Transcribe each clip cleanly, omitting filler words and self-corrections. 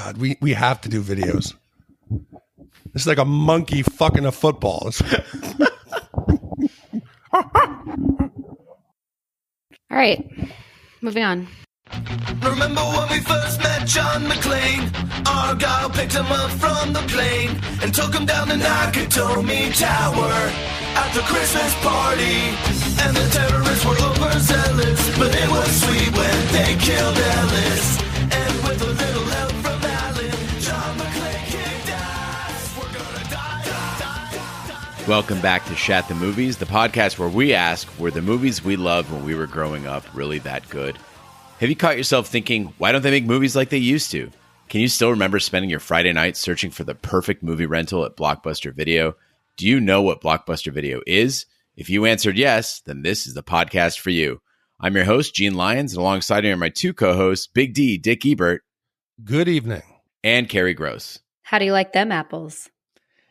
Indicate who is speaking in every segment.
Speaker 1: God, we have to do videos. It's like a monkey fucking a football.
Speaker 2: All right, moving on.
Speaker 3: Remember when we first met John McClane? Argyle picked him up from the plane and took him down the Nakatomi Tower at the Christmas party. And the terrorists were overzealous, but it was sweet when they killed Ellis. And with a little help from Alan, John McClane kicked ass. We're gonna die.
Speaker 4: Welcome back to Shat The Movies, the podcast where we ask, were the movies we loved when we were growing up really that good? Have you caught yourself thinking, why don't they make movies like they used to? Can you still remember spending your Friday night searching for the perfect movie rental at Blockbuster Video? Do you know what Blockbuster Video is? If you answered yes, then this is the podcast for you. I'm your host, Gene Lyons, and alongside me are my two co-hosts, Big D, Dick Ebert.
Speaker 1: Good evening.
Speaker 4: And Kerri Gross.
Speaker 2: How do you like them apples?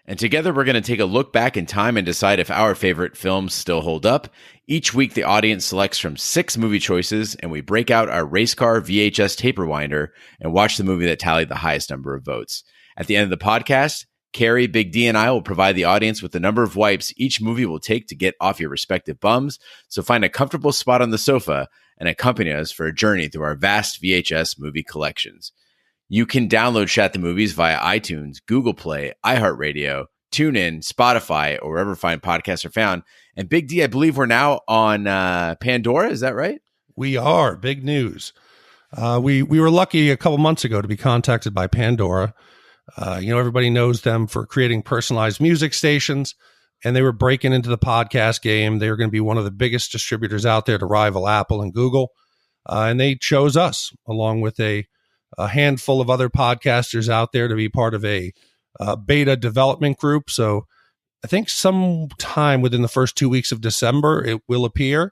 Speaker 4: And together we're going to take a look back in time and decide if our favorite films still hold up. Each week the audience selects from 6 movie choices and we break out our race car VHS tape rewinder and watch the movie that tallied the highest number of votes. At the end of the podcast, Kerri, Big D, and I will provide the audience with the number of wipes each movie will take to get off your respective bums. So find a comfortable spot on the sofa and accompany us for a journey through our vast VHS movie collections. You can download Shat The Movies via iTunes, Google Play, iHeartRadio, TuneIn, Spotify, or wherever fine podcasts are found. And Big D, I believe we're now on Pandora. Is that right?
Speaker 1: We are. Big news. We were lucky a couple months ago to be contacted by Pandora. Everybody knows them for creating personalized music stations, and they were breaking into the podcast game. They were going to be one of the biggest distributors out there to rival Apple and Google. And they chose us, along with a handful of other podcasters out there, to be part of a beta development group. So I think sometime within the first 2 weeks of December, it will appear,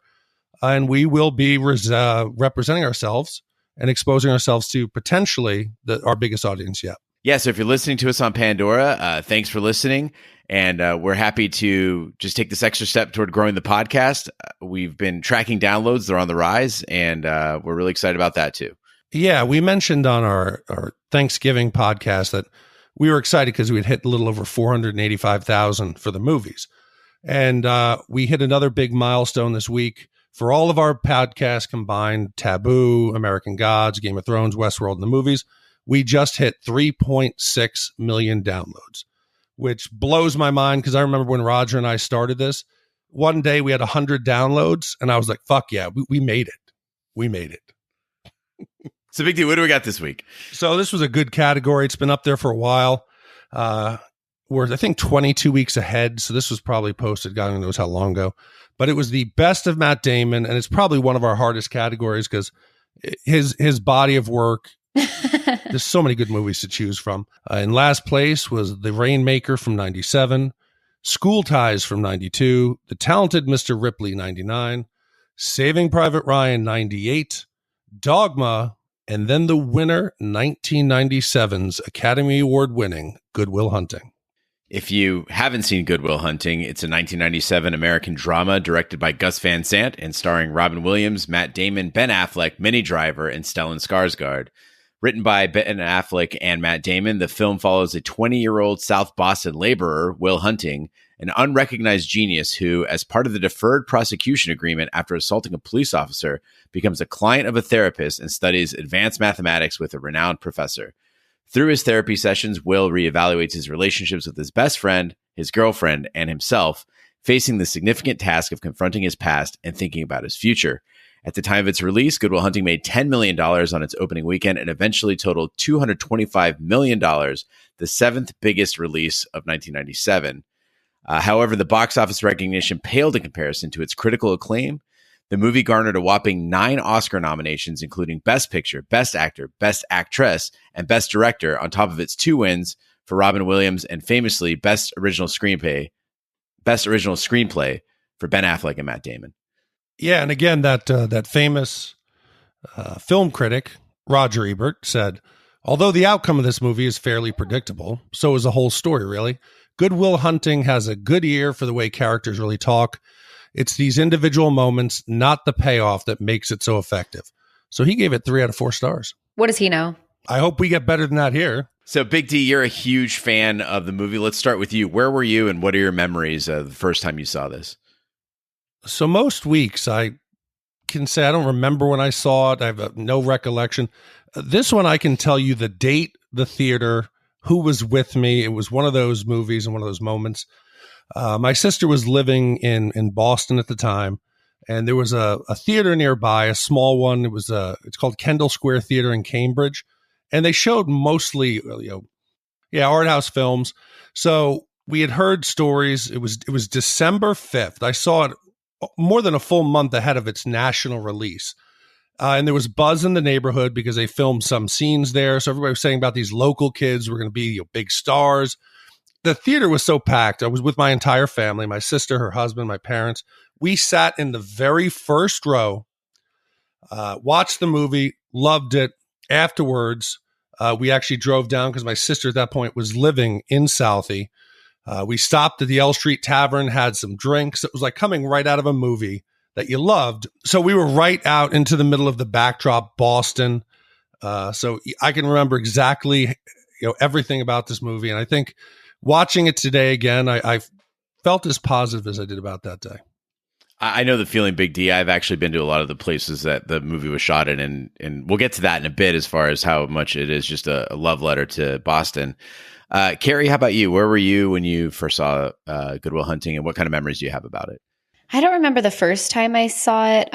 Speaker 1: and we will be representing ourselves and exposing ourselves to potentially our biggest audience yet.
Speaker 4: Yeah, so if you're listening to us on Pandora, thanks for listening. And we're happy to just take this extra step toward growing the podcast. We've been tracking downloads. They're on the rise, and we're really excited about that too.
Speaker 1: Yeah, we mentioned on our Thanksgiving podcast that we were excited because we had hit a little over 485,000 for the movies. And we hit another big milestone this week for all of our podcasts combined: Taboo, American Gods, Game of Thrones, Westworld, and the movies. We just hit 3.6 million downloads, which blows my mind because I remember when Roger and I started this, one day we had 100 downloads, and I was like, fuck yeah, we made it. We made it.
Speaker 4: So, Big D, what do we got this week?
Speaker 1: So this was a good category. It's been up there for a while. We're, I think, 22 weeks ahead. So this was probably posted, God knows how long ago. But it was the best of Matt Damon, and it's probably one of our hardest categories because his body of work, there's so many good movies to choose from. In last place was The Rainmaker from 97, School Ties from 92, The Talented Mr. Ripley 99, Saving Private Ryan 98, Dogma, and then the winner, 1997's Academy Award winning Good Will Hunting.
Speaker 4: If you haven't seen Good Will Hunting, it's a 1997 American drama directed by Gus Van Sant and starring Robin Williams, Matt Damon, Ben Affleck, Minnie Driver, and Stellan Skarsgård. Written by Ben Affleck and Matt Damon, the film follows a 20-year-old South Boston laborer, Will Hunting, an unrecognized genius who, as part of the deferred prosecution agreement after assaulting a police officer, becomes a client of a therapist and studies advanced mathematics with a renowned professor. Through his therapy sessions, Will reevaluates his relationships with his best friend, his girlfriend, and himself, facing the significant task of confronting his past and thinking about his future. At the time of its release, Good Will Hunting made $10 million on its opening weekend and eventually totaled $225 million, the seventh biggest release of 1997. However, the box office recognition paled in comparison to its critical acclaim. The movie garnered a whopping 9 Oscar nominations, including Best Picture, Best Actor, Best Actress, and Best Director, on top of its 2 wins for Robin Williams and famously Best Original Screenplay for Ben Affleck and Matt Damon.
Speaker 1: Yeah, and again, that famous film critic, Roger Ebert, said, although the outcome of this movie is fairly predictable, so is the whole story, really. Good Will Hunting has a good ear for the way characters really talk. It's these individual moments, not the payoff, that makes it so effective. So he gave it 3 out of 4 stars.
Speaker 2: What does he know?
Speaker 1: I hope we get better than that here.
Speaker 4: So, Big D, you're a huge fan of the movie. Let's start with you. Where were you, and what are your memories of the first time you saw this?
Speaker 1: So most weeks I can say I don't remember when I saw it. I have no recollection. This one I can tell you the date, the theater, who was with me. It was one of those movies and one of those moments. My sister was living in Boston at the time, and there was a theater nearby, a small one. It's called Kendall Square Theater in Cambridge, and they showed mostly art house films. So we had heard stories. It was December 5th. I saw it more than a full month ahead of its national release. And there was buzz in the neighborhood because they filmed some scenes there. So everybody was saying about these local kids were going to be big stars. The theater was so packed. I was with my entire family, my sister, her husband, my parents. We sat in the very first row, watched the movie, loved it. Afterwards, we actually drove down because my sister at that point was living in Southie. We stopped at the L Street Tavern, had some drinks. It was like coming right out of a movie that you loved. So we were right out into the middle of the backdrop, Boston. So I can remember exactly, everything about this movie. And I think watching it today again, I felt as positive as I did about that day.
Speaker 4: I know the feeling, Big D. I've actually been to a lot of the places that the movie was shot in, and we'll get to that in a bit as far as how much it is just a love letter to Boston. Kerri, how about you? Where were you when you first saw Good Will Hunting, and what kind of memories do you have about it?
Speaker 2: I don't remember the first time I saw it,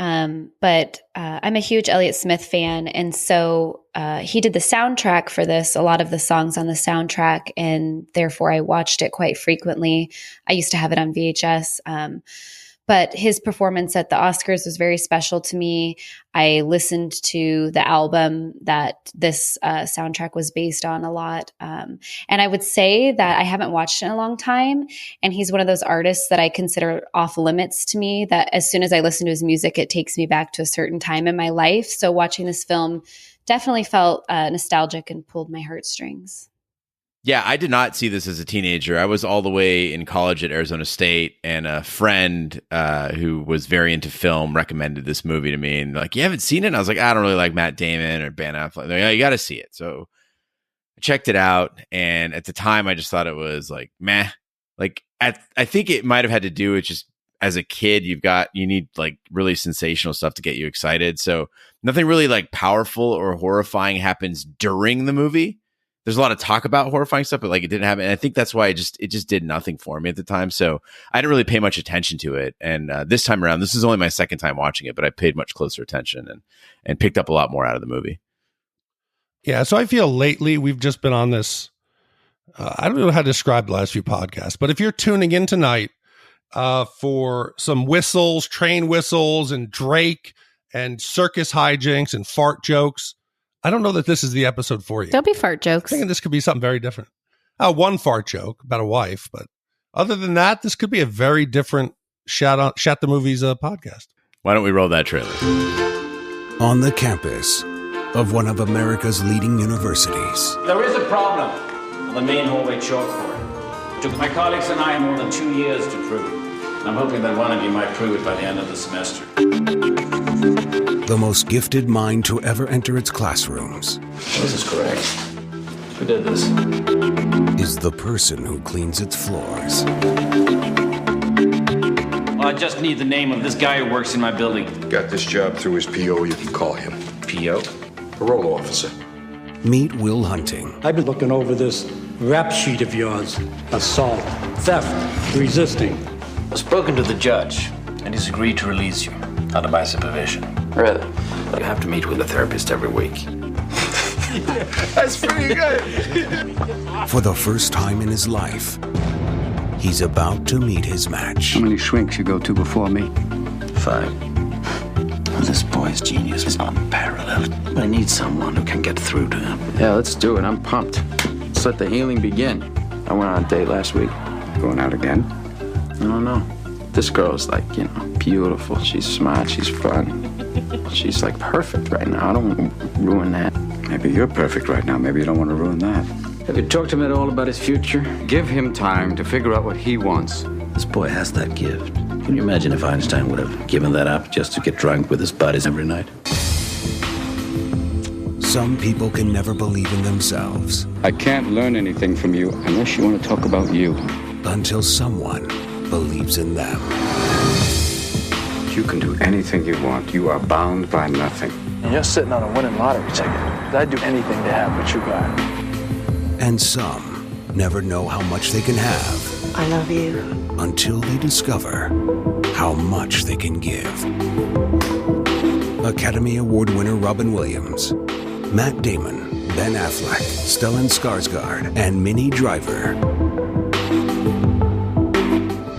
Speaker 2: but I'm a huge Elliott Smith fan. And so he did the soundtrack for this, a lot of the songs on the soundtrack, and therefore I watched it quite frequently. I used to have it on VHS. But his performance at the Oscars was very special to me. I listened to the album that this soundtrack was based on a lot. And I would say that I haven't watched it in a long time. And he's one of those artists that I consider off limits to me, that as soon as I listen to his music, it takes me back to a certain time in my life. So watching this film definitely felt nostalgic and pulled my heartstrings.
Speaker 4: Yeah, I did not see this as a teenager. I was all the way in college at Arizona State, and a friend who was very into film recommended this movie to me. And like, you haven't seen it? And I was like, I don't really like Matt Damon or Ben Affleck. Like, oh, you got to see it. So I checked it out, and at the time, I just thought it was like, meh. Like, I think it might have had to do with just as a kid, you need like really sensational stuff to get you excited. So nothing really like powerful or horrifying happens during the movie. There's a lot of talk about horrifying stuff, but like it didn't happen. And I think that's why it just did nothing for me at the time. So I didn't really pay much attention to it. And this time around, this is only my second time watching it, but I paid much closer attention and picked up a lot more out of the movie.
Speaker 1: Yeah. So I feel lately we've just been on this. I don't know how to describe the last few podcasts, but if you're tuning in tonight for some whistles, train whistles and Drake and circus hijinks and fart jokes, I don't know that this is the episode for you.
Speaker 2: Don't be fart jokes.
Speaker 1: I'm thinking this could be something very different. One fart joke about a wife, but other than that, this could be a very different Shat the Movies podcast.
Speaker 4: Why don't we roll that trailer?
Speaker 5: On the campus of one of America's leading universities.
Speaker 6: There is a problem on the main hallway chalkboard. It took my colleagues and I more than 2 years to prove it. I'm hoping that one of you might prove it by the end of the semester.
Speaker 5: The most gifted mind to ever enter its classrooms.
Speaker 6: This is correct. Who did this?
Speaker 5: Is the person who cleans its floors.
Speaker 6: I just need the name of this guy who works in my building.
Speaker 7: Got this job through his PO, you can call him.
Speaker 6: P.O.?
Speaker 7: Parole officer.
Speaker 5: Meet Will Hunting.
Speaker 8: I've been looking over this rap sheet of yours. Assault, theft, resisting.
Speaker 6: I've spoken to the judge, and he's agreed to release you under my supervision.
Speaker 9: Really?
Speaker 6: You have to meet with a therapist every week.
Speaker 7: That's pretty good.
Speaker 5: For the first time in his life, he's about to meet his match.
Speaker 9: How many shrinks you go to before me?
Speaker 6: 5. This boy's genius is unparalleled. I need someone who can get through to him.
Speaker 9: Yeah, let's do it. I'm pumped. Let's let the healing begin. I went on a date last week.
Speaker 7: Going out again?
Speaker 9: I don't know. This girl's like, beautiful. She's smart. She's fun. She's like perfect right now. I don't want to ruin that.
Speaker 7: Maybe you're perfect right now. Maybe you don't want to ruin that.
Speaker 9: Have you talked to him at all about his future?
Speaker 10: Give him time to figure out what he wants.
Speaker 6: This boy has that gift. Can you imagine if Einstein would have given that up just to get drunk with his buddies every night?
Speaker 5: Some people can never believe in themselves.
Speaker 10: I can't learn anything from you unless you want to talk about you.
Speaker 5: Until someone believes in them.
Speaker 7: You can do anything you want. You are bound by nothing.
Speaker 11: And you're sitting on a winning lottery ticket. I'd do anything to have what you got.
Speaker 5: And some never know how much they can have.
Speaker 12: I love you.
Speaker 5: Until they discover how much they can give. Academy Award winner Robin Williams, Matt Damon, Ben Affleck, Stellan Skarsgård, and Minnie Driver.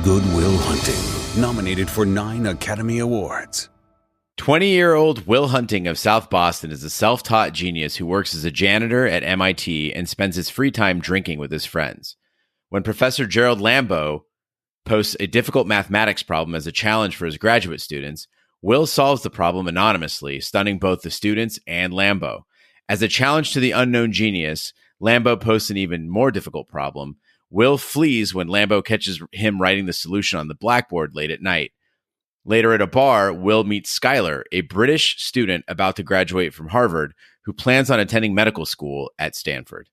Speaker 5: Good Will Hunting, nominated for 9 Academy Awards.
Speaker 4: 20-year-old Will Hunting of South Boston is a self-taught genius who works as a janitor at MIT and spends his free time drinking with his friends. When Professor Gerald Lambeau posts a difficult mathematics problem as a challenge for his graduate students, Will solves the problem anonymously, stunning both the students and Lambeau. As a challenge to the unknown genius, Lambeau posts an even more difficult problem. Will flees when Lambeau catches him writing the solution on the blackboard late at night. Later at a bar, Will meets Skylar, a British student about to graduate from Harvard, who plans on attending medical school at Stanford.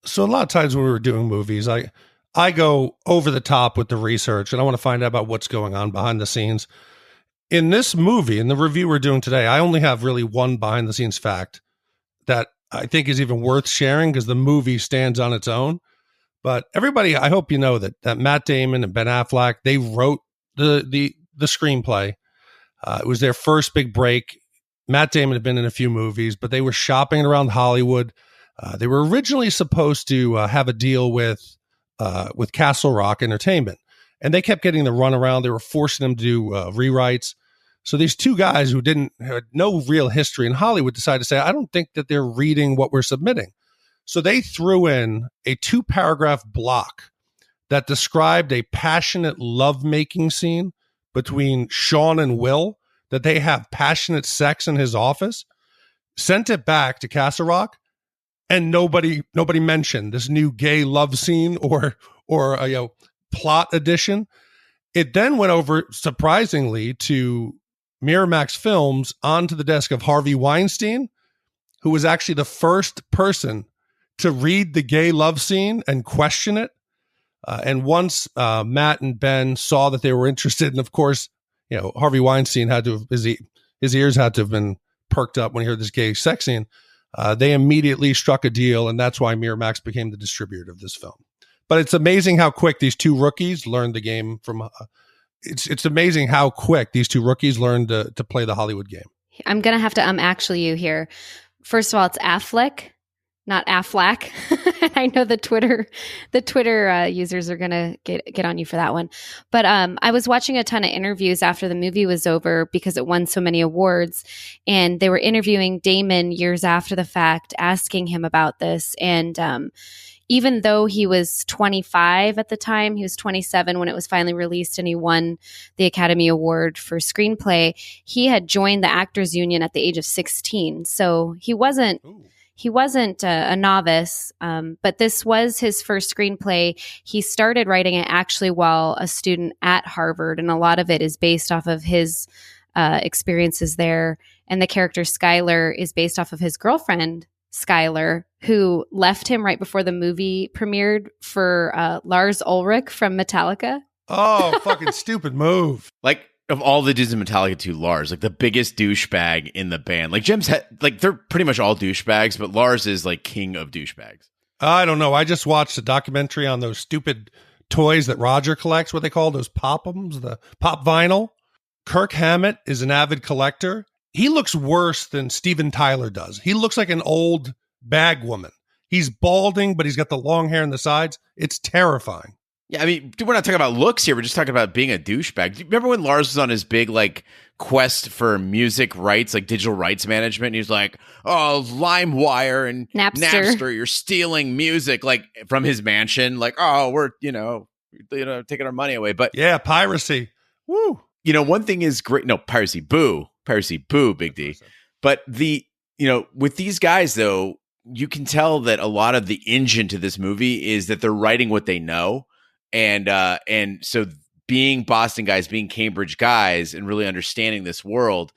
Speaker 1: So a lot of times when we were doing movies, I go over the top with the research and I want to find out about what's going on behind the scenes. In this movie, in the review we're doing today, I only have really one behind the scenes fact that I think is even worth sharing because the movie stands on its own. But everybody, I hope you know that Matt Damon and Ben Affleck, they wrote the screenplay. It was their first big break. Matt Damon had been in a few movies, but they were shopping around Hollywood. They were originally supposed to have a deal with Castle Rock Entertainment, and they kept getting the runaround. They were forcing them to do rewrites. So these two guys who had no real history in Hollywood decided to say, I don't think that they're reading what we're submitting. So they threw in a 2-paragraph block that described a passionate lovemaking scene between Sean and Will, that they have passionate sex in his office, sent it back to Castle Rock, and nobody mentioned this new gay love scene or plot addition. It then went over, surprisingly, to Miramax Films onto the desk of Harvey Weinstein, who was actually the first person to read the gay love scene and question it. And once Matt and Ben saw that they were interested, and of course, Harvey Weinstein had to have, his ears had to have been perked up when he heard this gay sex scene. They immediately struck a deal, and that's why Miramax became the distributor of this film. But it's amazing how quick these two rookies learned the game from. It's amazing how quick these two rookies learned to play the Hollywood game.
Speaker 2: I'm gonna have to actually you here. First of all, it's Affleck, not Affleck. I know the Twitter users are gonna get on you for that one. But I was watching a ton of interviews after the movie was over because it won so many awards, and they were interviewing Damon years after the fact, asking him about this. And even though he was 25 at the time, he was 27 when it was finally released, and he won the Academy Award for screenplay. He had joined the Actors Union at the age of 16, so he wasn't. Ooh. He wasn't a novice, but this was his first screenplay. He started writing it actually while a student at Harvard, and a lot of it is based off of his experiences there. And the character Skylar is based off of his girlfriend, Skylar, who left him right before the movie premiered for Lars Ulrich from Metallica.
Speaker 1: Oh, fucking stupid move.
Speaker 4: Like, of all the dudes in Metallica to Lars, like the biggest douchebag in the band. Like Jim's they're pretty much all douchebags, but Lars is like king of douchebags.
Speaker 1: I don't know. I just watched a documentary on those stupid toys that Roger collects, what they call those pop-ums, the pop vinyl. Kirk Hammett is an avid collector. He looks worse than Steven Tyler does. He looks like an old bag woman. He's balding, but he's got the long hair on the sides. It's terrifying.
Speaker 4: Yeah, I mean, we're not talking about looks here. We're just talking about being a douchebag. Do you remember when Lars was on his big, quest for music rights, digital rights management? And he was like, oh, LimeWire and Napster, you're stealing music, from his mansion. We're, taking our money away. But
Speaker 1: yeah, piracy. Woo.
Speaker 4: One thing is great. No, piracy, boo. Piracy, boo, Big D. But with these guys, though, you can tell that a lot of the engine to this movie is that they're writing what they know. And so being Boston guys, being Cambridge guys, and really understanding this world,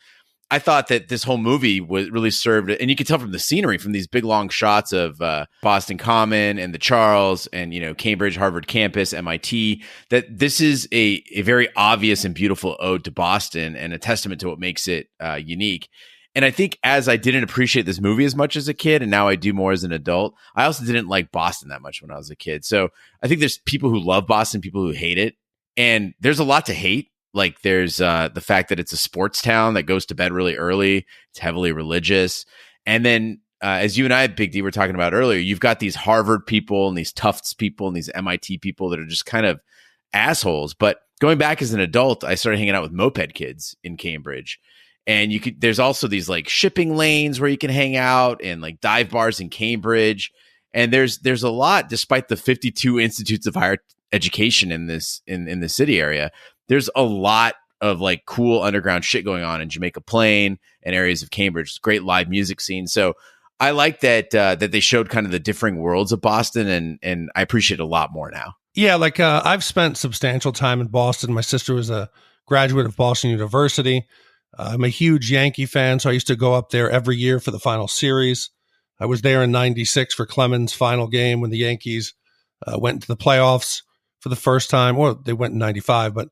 Speaker 4: I thought that this whole movie was really served, and you can tell from the scenery, from these big long shots of Boston Common and the Charles and, Cambridge, Harvard campus, MIT, that this is a very obvious and beautiful ode to Boston and a testament to what makes it unique. And I think as I didn't appreciate this movie as much as a kid, and now I do more as an adult, I also didn't like Boston that much when I was a kid. So I think there's people who love Boston, people who hate it, and there's a lot to hate. Like there's the fact that it's a sports town that goes to bed really early. It's heavily religious. And then as you and I, Big D, were talking about earlier, you've got these Harvard people and these Tufts people and these MIT people that are just kind of assholes. But going back as an adult, I started hanging out with moped kids in Cambridge. And there's also these like shipping lanes where you can hang out and like dive bars in Cambridge. And there's a lot, despite the 52 institutes of higher education in this in the city area. There's a lot of like cool underground shit going on in Jamaica Plain and areas of Cambridge. Great live music scene. So I like that that they showed kind of the differing worlds of Boston, and I appreciate it a lot more now.
Speaker 1: Yeah, like I've spent substantial time in Boston. My sister was a graduate of Boston University. I'm a huge Yankee fan, so I used to go up there every year for the final series. I was there in '96 for Clemens' final game when the Yankees went into the playoffs for the first time. Well, they went in '95, but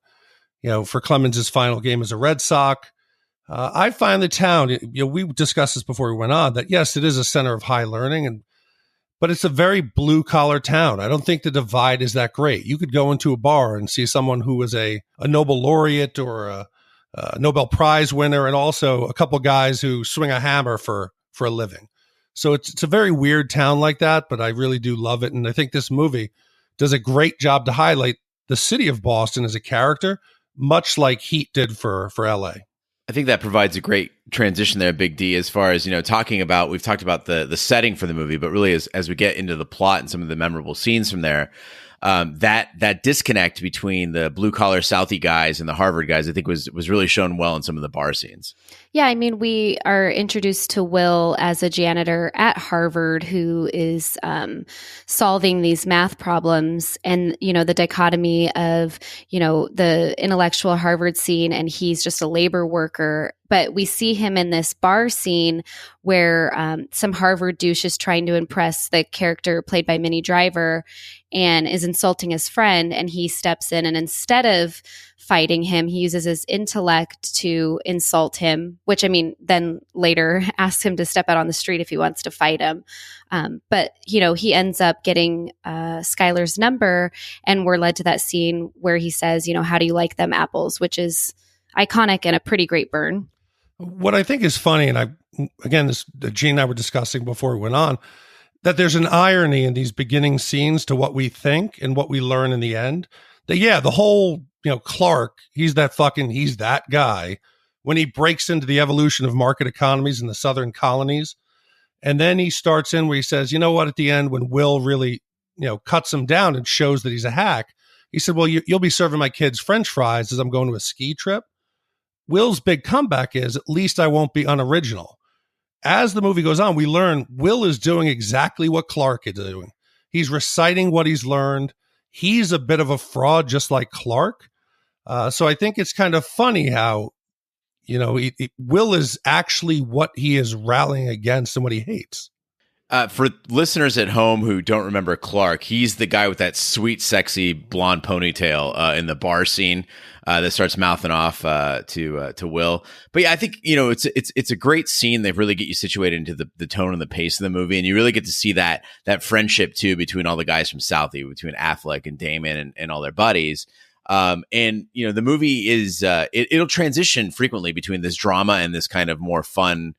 Speaker 1: for Clemens' final game as a Red Sox. I find the town, we discussed this before we went on, that yes, it is a center of high learning, but it's a very blue collar town. I don't think the divide is that great. You could go into a bar and see someone who was a Nobel laureate or a Nobel Prize winner, and also a couple guys who swing a hammer for a living. So it's a very weird town like that, but I really do love it. And I think this movie does a great job to highlight the city of Boston as a character, much like Heat did for LA.
Speaker 4: I think that provides a great transition there, Big D, as far as, we've talked about the setting for the movie, but really as we get into the plot and some of the memorable scenes from there, that disconnect between the blue collar Southie guys and the Harvard guys, I think was really shown well in some of the bar scenes.
Speaker 2: Yeah, I mean, we are introduced to Will as a janitor at Harvard who is solving these math problems, and the dichotomy of the intellectual Harvard scene, and he's just a labor worker. But we see him in this bar scene where some Harvard douche is trying to impress the character played by Minnie Driver and is insulting his friend, and he steps in, and instead of fighting him, he uses his intellect to insult him, which, I mean, then later asks him to step out on the street if he wants to fight him. But he ends up getting Skylar's number, and we're led to that scene where he says, how do you like them apples, which is iconic and a pretty great burn.
Speaker 1: What I think is funny, and Gene and I were discussing before we went on, that there's an irony in these beginning scenes to what we think and what we learn in the end. That, yeah, the whole, Clark, he's that guy when he breaks into the evolution of market economies in the southern colonies. And then he starts in where he says, you know what, at the end, when Will really, cuts him down and shows that he's a hack, he said, well, you'll be serving my kids French fries as I'm going to a ski trip. Will's big comeback is, at least I won't be unoriginal. As the movie goes on, we learn Will is doing exactly what Clark is doing. He's reciting what he's learned. He's a bit of a fraud, just like Clark. So I think it's kind of funny how, Will is actually what he is rallying against and what he hates.
Speaker 4: For listeners at home who don't remember Clark, he's the guy with that sweet, sexy blonde ponytail in the bar scene that starts mouthing off to Will. But yeah, I think it's a great scene. They really get you situated into the tone and the pace of the movie, and you really get to see that friendship too between all the guys from Southie, between Affleck and Damon and all their buddies. And the movie is it'll transition frequently between this drama and this kind of more fun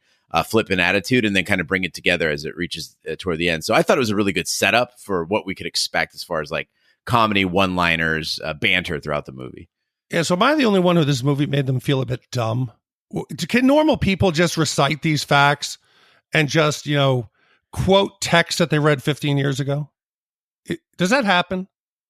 Speaker 4: flippant attitude, and then kind of bring it together as it reaches toward the end. So I thought it was a really good setup for what we could expect as far as like comedy, one-liners, banter throughout the movie.
Speaker 1: Yeah, so am I the only one who this movie made them feel a bit dumb? Can normal people just recite these facts and just, quote text that they read 15 years ago? Does that happen?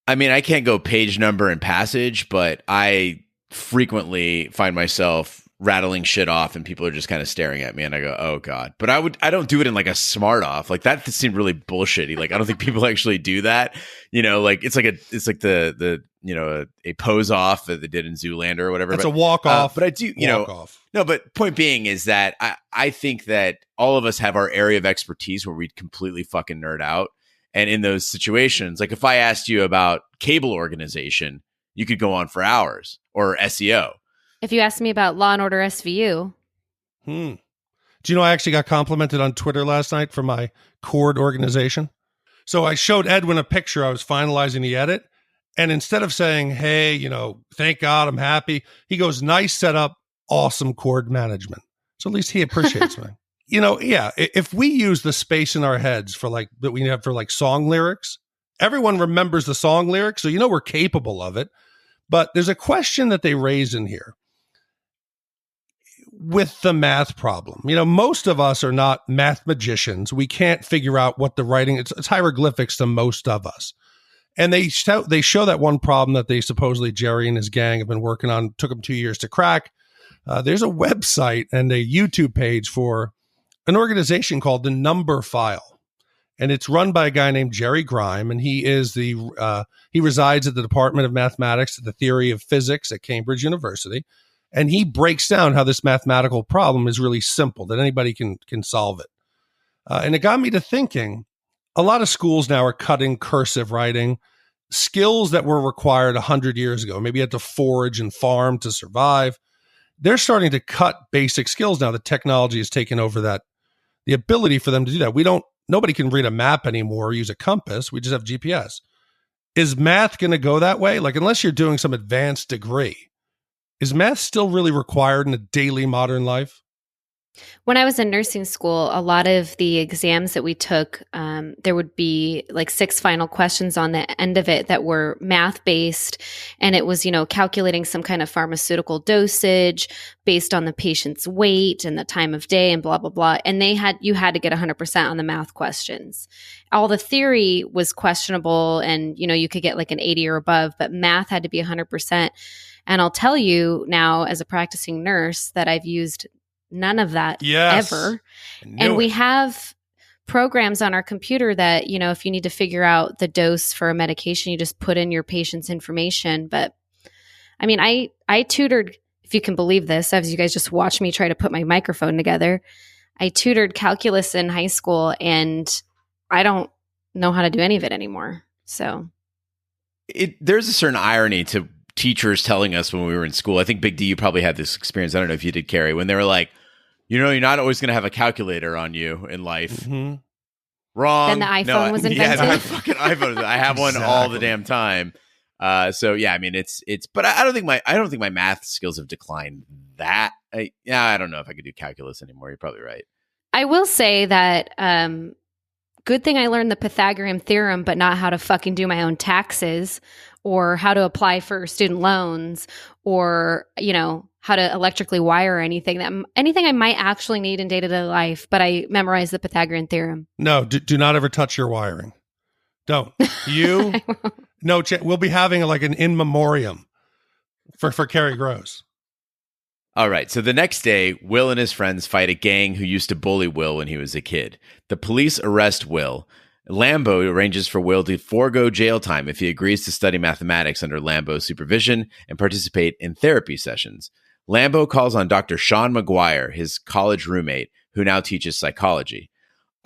Speaker 4: I mean, I can't go page number and passage, but I frequently find myself rattling shit off and people are just kind of staring at me and I go, oh God. But I don't do it in like a smart off. Like that seemed really bullshitty. Like, I don't think people actually do that. It's like the a pose off that they did in Zoolander or whatever.
Speaker 1: It's a walk off.
Speaker 4: But I do, no, but point being is that I think that all of us have our area of expertise where we completely fucking nerd out. And in those situations, like if I asked you about cable organization, you could go on for hours, or SEO.
Speaker 12: If you asked me about Law and Order SVU.
Speaker 1: Do you know I actually got complimented on Twitter last night for my chord organization? So I showed Edwin a picture. I was finalizing the edit. And instead of saying, hey, thank God I'm happy, he goes, nice setup, awesome chord management. So at least he appreciates me. If we use the space in our heads for that we have for song lyrics, everyone remembers the song lyrics. So, we're capable of it. But there's a question that they raise in here with the math problem. Most of us are not math magicians. We can't figure out what the writing, it's hieroglyphics to most of us. And they show that one problem that they supposedly Jerry and his gang have been working on, took them 2 years to crack. There's a website and a YouTube page for an organization called The Number File. And it's run by a guy named Jerry Grime. And he is he resides at the Department of Mathematics at the Theory of Physics at Cambridge University. And he breaks down how this mathematical problem is really simple, that anybody can solve it. And it got me to thinking, a lot of schools now are cutting cursive writing, skills that were required 100 years ago. Maybe you had to forage and farm to survive. They're starting to cut basic skills now. The technology has taken over that, the ability for them to do that. Nobody can read a map anymore or use a compass. We just have GPS. Is math going to go that way? Unless you're doing some advanced degree, is math still really required in a daily modern life?
Speaker 12: When I was in nursing school, a lot of the exams that we took, there would be 6 final questions on the end of it that were math-based. And it was, calculating some kind of pharmaceutical dosage based on the patient's weight and the time of day and blah, blah, blah. And you had to get 100% on the math questions. All the theory was questionable and, you could get an 80 or above, but math had to be 100%. And I'll tell you now, as a practicing nurse, that I've used none of that ever. And we have programs on our computer that, if you need to figure out the dose for a medication, you just put in your patient's information. But I mean, I tutored, if you can believe this, as you guys just watched me try to put my microphone together, I tutored calculus in high school and I don't know how to do any of it anymore. So
Speaker 4: there's a certain irony to teachers telling us when we were in school. I think Big D, you probably had this experience. I don't know if you did, Kerri, when they were like, you're not always going to have a calculator on you in life. Mm-hmm. Wrong.
Speaker 12: Then the iPhone was invented.
Speaker 4: Yeah, the fucking iPhone. I have one all the damn time. So yeah, I mean, it's. But I don't think my math skills have declined that. I don't know if I could do calculus anymore. You're probably right.
Speaker 12: I will say that. Good thing I learned the Pythagorean theorem, but not how to fucking do my own taxes or how to apply for student loans or, how to electrically wire anything I might actually need in day-to-day life, but I memorized the Pythagorean theorem.
Speaker 1: No, do not ever touch your wiring. Don't. You? No, we'll be having an in memoriam for Kerri Gross.
Speaker 4: All right. So the next day, Will and his friends fight a gang who used to bully Will when he was a kid. The police arrest Will. Lambo arranges for Will to forego jail time if he agrees to study mathematics under Lambo's supervision and participate in therapy sessions. Lambo calls on Dr. Sean McGuire, his college roommate, who now teaches psychology.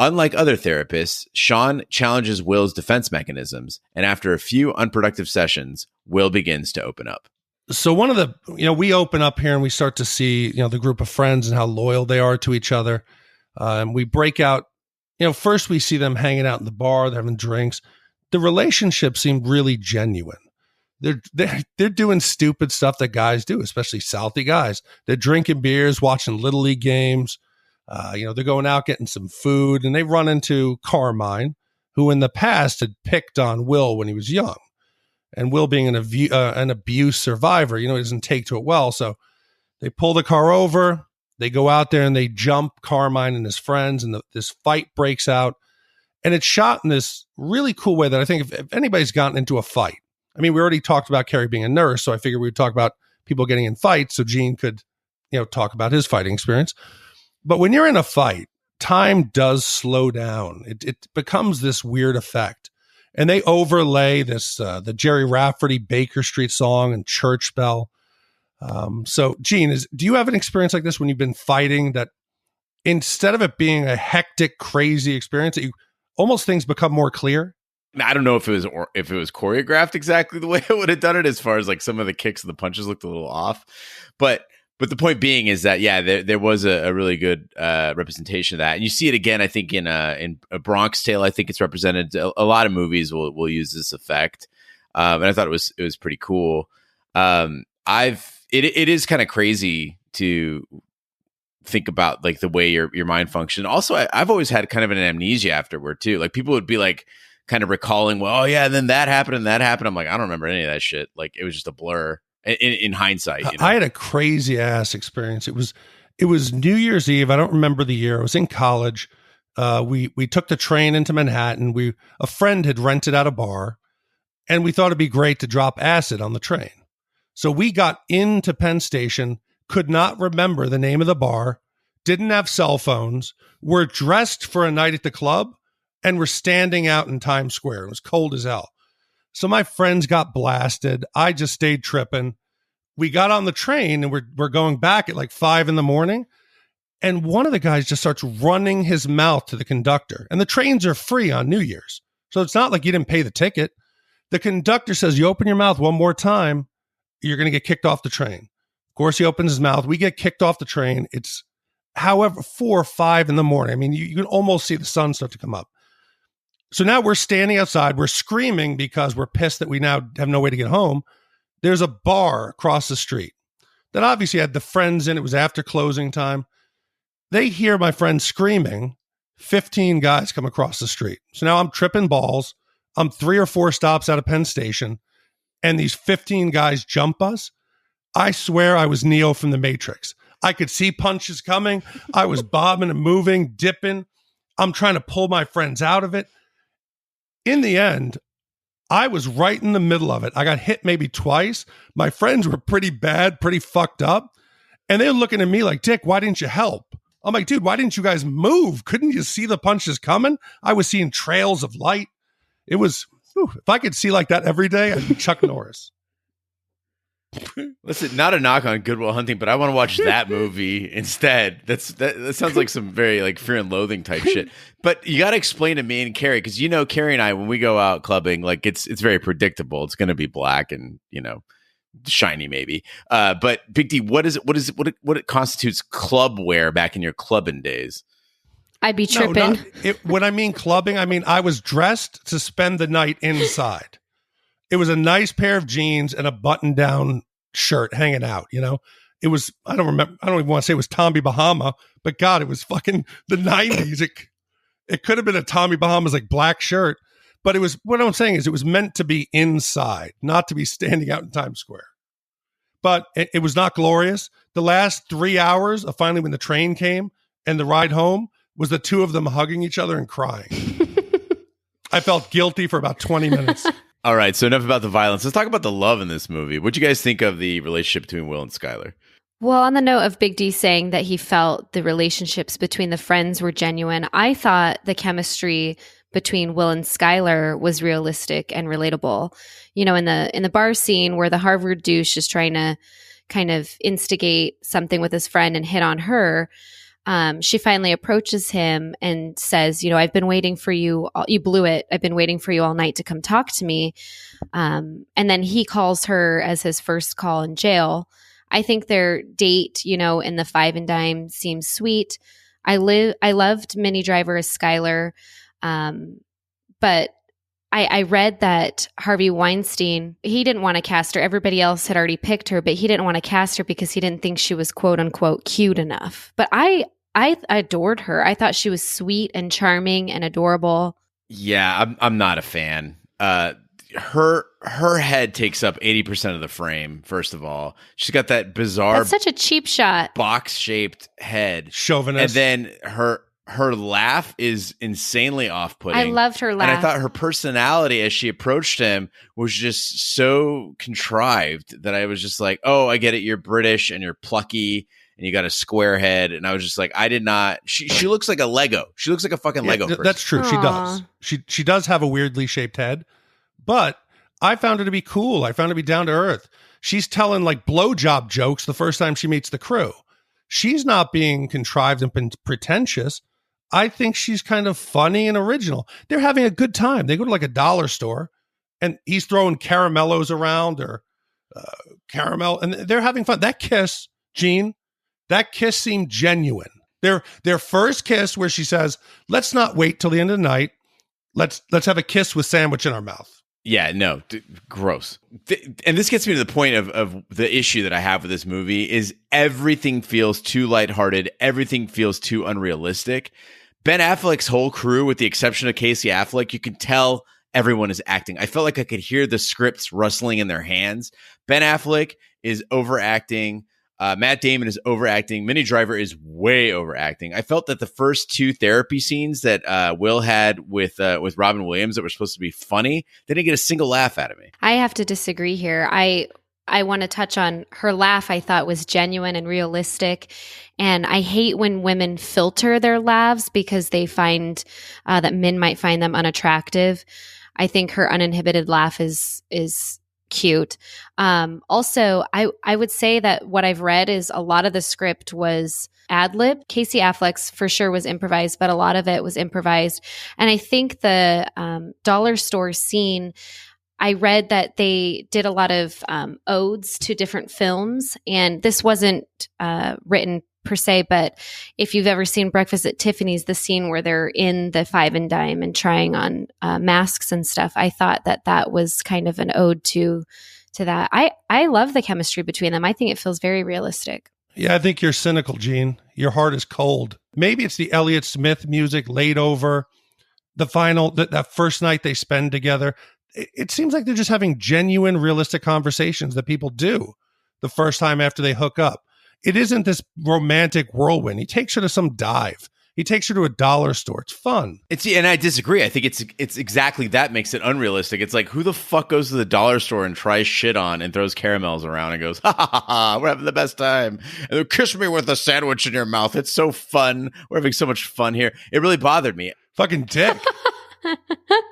Speaker 4: Unlike other therapists, Sean challenges Will's defense mechanisms, and after a few unproductive sessions, Will begins to open up.
Speaker 1: So one of the, we open up here and we start to see, the group of friends and how loyal they are to each other. And we break out, first we see them hanging out in the bar, they're having drinks. The relationship seemed really genuine. They're doing stupid stuff that guys do, especially Southie guys. They're drinking beers, watching Little League games. They're going out getting some food, and they run into Carmine, who in the past had picked on Will when he was young. And Will being an abuse survivor, he doesn't take to it well. So they pull the car over, they go out there and they jump Carmine and his friends, and this fight breaks out. And it's shot in this really cool way that I think if anybody's gotten into a fight, I mean, we already talked about Kerri being a nurse, so I figured we would talk about people getting in fights so Gene could, talk about his fighting experience. But when you're in a fight, time does slow down. It becomes this weird effect. And they overlay this, the Jerry Rafferty Baker Street song and Church Bell. So Gene, do you have an experience like this when you've been fighting that instead of it being a hectic, crazy experience, that you almost things become more clear?
Speaker 4: I don't know if it was choreographed exactly the way I would have done it, as far as like some of the kicks and the punches looked a little off. But the point being is that, yeah, there was a really good representation of that. And you see it again, I think, in A Bronx Tale. I think it's represented. A lot of movies will use this effect. And I thought it was pretty cool. It is kind of crazy to think about like the way your mind functions. Also, I've always had kind of an amnesia afterward too. Like people would be like kind of recalling, well, oh yeah, and then that happened and that happened. I'm like, I don't remember any of that shit. Like it was just a blur in hindsight. You know? I
Speaker 1: had a crazy ass experience. It was New Year's Eve. I don't remember the year. I was in college. We took the train into Manhattan. A friend had rented out a bar, and we thought it'd be great to drop acid on the train. So we got into Penn Station, could not remember the name of the bar, didn't have cell phones, were dressed for a night at the club, and were standing out in Times Square. It was cold as hell. So my friends got blasted. I just stayed tripping. We got on the train and we're going back at like 5 a.m. And one of the guys just starts running his mouth to the conductor. And the trains are free on New Year's. So it's not like you didn't pay the ticket. The conductor says, you open your mouth one more time, you're going to get kicked off the train. Of course, he opens his mouth. We get kicked off the train. It's, however, 4 or 5 a.m. I mean, you can almost see the sun start to come up. So now we're standing outside. We're screaming because we're pissed that we now have no way to get home. There's a bar across the street that obviously had the friends in. It was after closing time. They hear my friend screaming. 15 guys come across the street. So now I'm tripping balls. I'm 3 or 4 stops out of Penn Station, and these 15 guys jump us. I swear I was Neo from the Matrix. I could see punches coming. I was bobbing and moving, dipping. I'm trying to pull my friends out of it. In the end, I was right in the middle of it. I got hit maybe twice. My friends were pretty bad, pretty fucked up. And they're looking at me like, Dick, why didn't you help? I'm like, dude, why didn't you guys move? Couldn't you see the punches coming? I was seeing trails of light. It was, if I could see like that every day, I'd be Chuck Norris.
Speaker 4: Listen, not a knock on Good Will Hunting, but I want to watch that movie instead. That sounds like some very like Fear and Loathing type shit. But you got to explain to me and Kerri, because Kerri and I, when we go out clubbing, like it's very predictable. It's going to be black and shiny maybe. But Big D, what it constitutes club wear back in your clubbing days?
Speaker 12: I'd be tripping.
Speaker 1: When I mean clubbing, I mean I was dressed to spend the night inside. It was a nice pair of jeans and a button-down shirt hanging out, It was, I don't even want to say it was Tommy Bahama, but God, it was fucking the 90s. It could have been a Tommy Bahama's like black shirt, but it was, what I'm saying is it was meant to be inside, not to be standing out in Times Square. But it was not glorious. The last 3 hours of finally when the train came and the ride home was the two of them hugging each other and crying. I felt guilty for about 20 minutes.
Speaker 4: All right, so enough about the violence. Let's talk about the love in this movie. What do you guys think of the relationship between Will and Skylar?
Speaker 12: Well, on the note of Big D saying that he felt the relationships between the friends were genuine, I thought the chemistry between Will and Skylar was realistic and relatable. In the bar scene where the Harvard douche is trying to kind of instigate something with his friend and hit on her, she finally approaches him and says, I've been waiting for you. You blew it. I've been waiting for you all night to come talk to me. And then he calls her as his first call in jail. I think their date, in the Five and Dime seems sweet. I loved Minnie Driver as Skylar. But I read that Harvey Weinstein, he didn't want to cast her. Everybody else had already picked her, but he didn't want to cast her because he didn't think she was quote unquote cute enough. But I adored her. I thought she was sweet and charming and adorable.
Speaker 4: Yeah, I'm not a fan. Her head takes up 80% of the frame. First of all, she's got that bizarre,
Speaker 12: that's such a cheap shot,
Speaker 4: box-shaped head,
Speaker 1: chauvinist,
Speaker 4: and then her laugh is insanely off-putting.
Speaker 12: I loved her laugh,
Speaker 4: and I thought her personality as she approached him was just so contrived that I was just like, "Oh, I get it. You're British and you're plucky." and you got a square head. And I was just like, I did not. She looks like a Lego. She looks like a fucking Lego person.
Speaker 1: That's true.
Speaker 12: Aww.
Speaker 1: She does. She does have a weirdly shaped head, but I found her to be cool. I found her to be down to earth. She's telling like blowjob jokes the first time she meets the crew. She's not being contrived and pretentious. I think she's kind of funny and original. They're having a good time. They go to like a dollar store and he's throwing caramellos around or caramel and they're having fun. That kiss, Gene, that kiss seemed genuine. Their first kiss where she says, let's not wait till the end of the night. Let's have a kiss with sandwich in our mouth.
Speaker 4: Yeah, no, gross. And this gets me to the point of the issue that I have with this movie is everything feels too lighthearted. Everything feels too unrealistic. Ben Affleck's whole crew, with the exception of Casey Affleck, you can tell everyone is acting. I felt like I could hear the scripts rustling in their hands. Ben Affleck is overacting. Matt Damon is overacting. Minnie Driver is way overacting. I felt that the first two therapy scenes that Will had with Robin Williams that were supposed to be funny, they didn't get a single laugh out of me.
Speaker 12: I have to disagree here. I want to touch on her laugh. I thought was genuine and realistic. And I hate when women filter their laughs because they find that men might find them unattractive. I think her uninhibited laugh is cute. Also, I would say that what I've read is a lot of the script was ad-lib. Casey Affleck's for sure was improvised, but a lot of it was improvised. And I think the dollar store scene, I read that they did a lot of odes to different films, and this wasn't written per se, but if you've ever seen Breakfast at Tiffany's, the scene where they're in the Five and Dime and trying on masks and stuff, I thought that was kind of an ode to that. I love the chemistry between them. I think it feels very realistic.
Speaker 1: Yeah, I think you're cynical, Gene. Your heart is cold. Maybe it's the Elliott Smith music laid over the final, that first night they spend together. It seems like they're just having genuine, realistic conversations that people do the first time after they hook up. It isn't this romantic whirlwind. He takes her to some dive. He takes her to a dollar store. It's fun.
Speaker 4: And I disagree. I think it's exactly that makes it unrealistic. It's like, who the fuck goes to the dollar store and tries shit on and throws caramels around and goes, ha ha ha ha, we're having the best time. And then kiss me with a sandwich in your mouth. It's so fun. We're having so much fun here. It really bothered me.
Speaker 1: Fucking dick.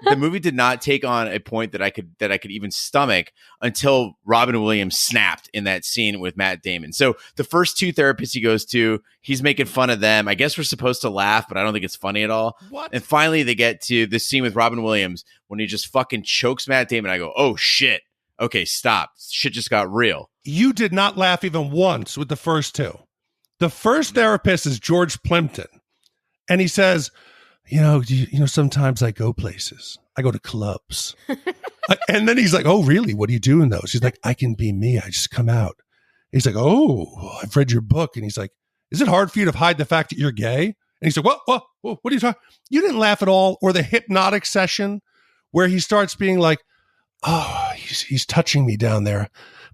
Speaker 4: The movie did not take on a point that I could even stomach until Robin Williams snapped in that scene with Matt Damon. So the first two therapists he goes to, he's making fun of them. I guess we're supposed to laugh, but I don't think it's funny at all.
Speaker 1: What?
Speaker 4: And finally they get to the scene with Robin Williams when he just fucking chokes Matt Damon. I go, oh shit. Okay, stop. Shit just got real.
Speaker 1: You did not laugh even once with the first two. The first therapist is George Plimpton. And he says, you know, sometimes I go places. I go to clubs. And then he's like, oh, really? What do you do in those? He's like, I can be me. I just come out. He's like, oh, I've read your book. And he's like, is it hard for you to hide the fact that you're gay? And he's like, what are you talking? You didn't laugh at all. Or the hypnotic session where he starts being like, oh, he's touching me down there,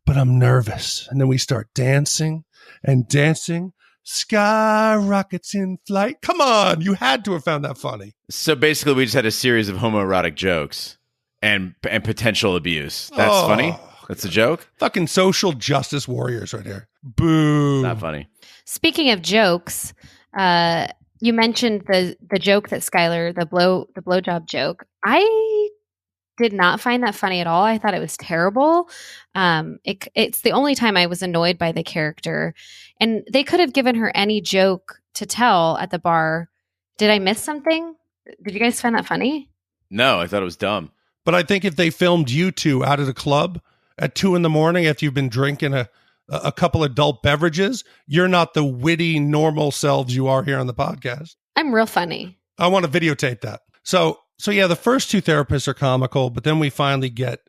Speaker 1: but I'm nervous. And then we start dancing and dancing. Sky rockets in flight. Come on, you had to have found that funny.
Speaker 4: So basically, we just had a series of homoerotic jokes and potential abuse. That's funny. That's a joke.
Speaker 1: Fucking social justice warriors right here. Boo.
Speaker 4: Not funny.
Speaker 12: Speaking of jokes, you mentioned the joke that Skylar, the blowjob joke. I did not find that funny at all. I thought it was terrible. It's the only time I was annoyed by the character. And they could have given her any joke to tell at the bar. Did I miss something? Did you guys find that funny?
Speaker 4: No, I thought it was dumb.
Speaker 1: But I think if they filmed you two out at a club at 2 a.m. after you've been drinking a couple adult beverages, you're not the witty, normal selves you are here on the podcast.
Speaker 12: I'm real funny.
Speaker 1: I want to videotape that. So yeah, the first two therapists are comical, but then we finally get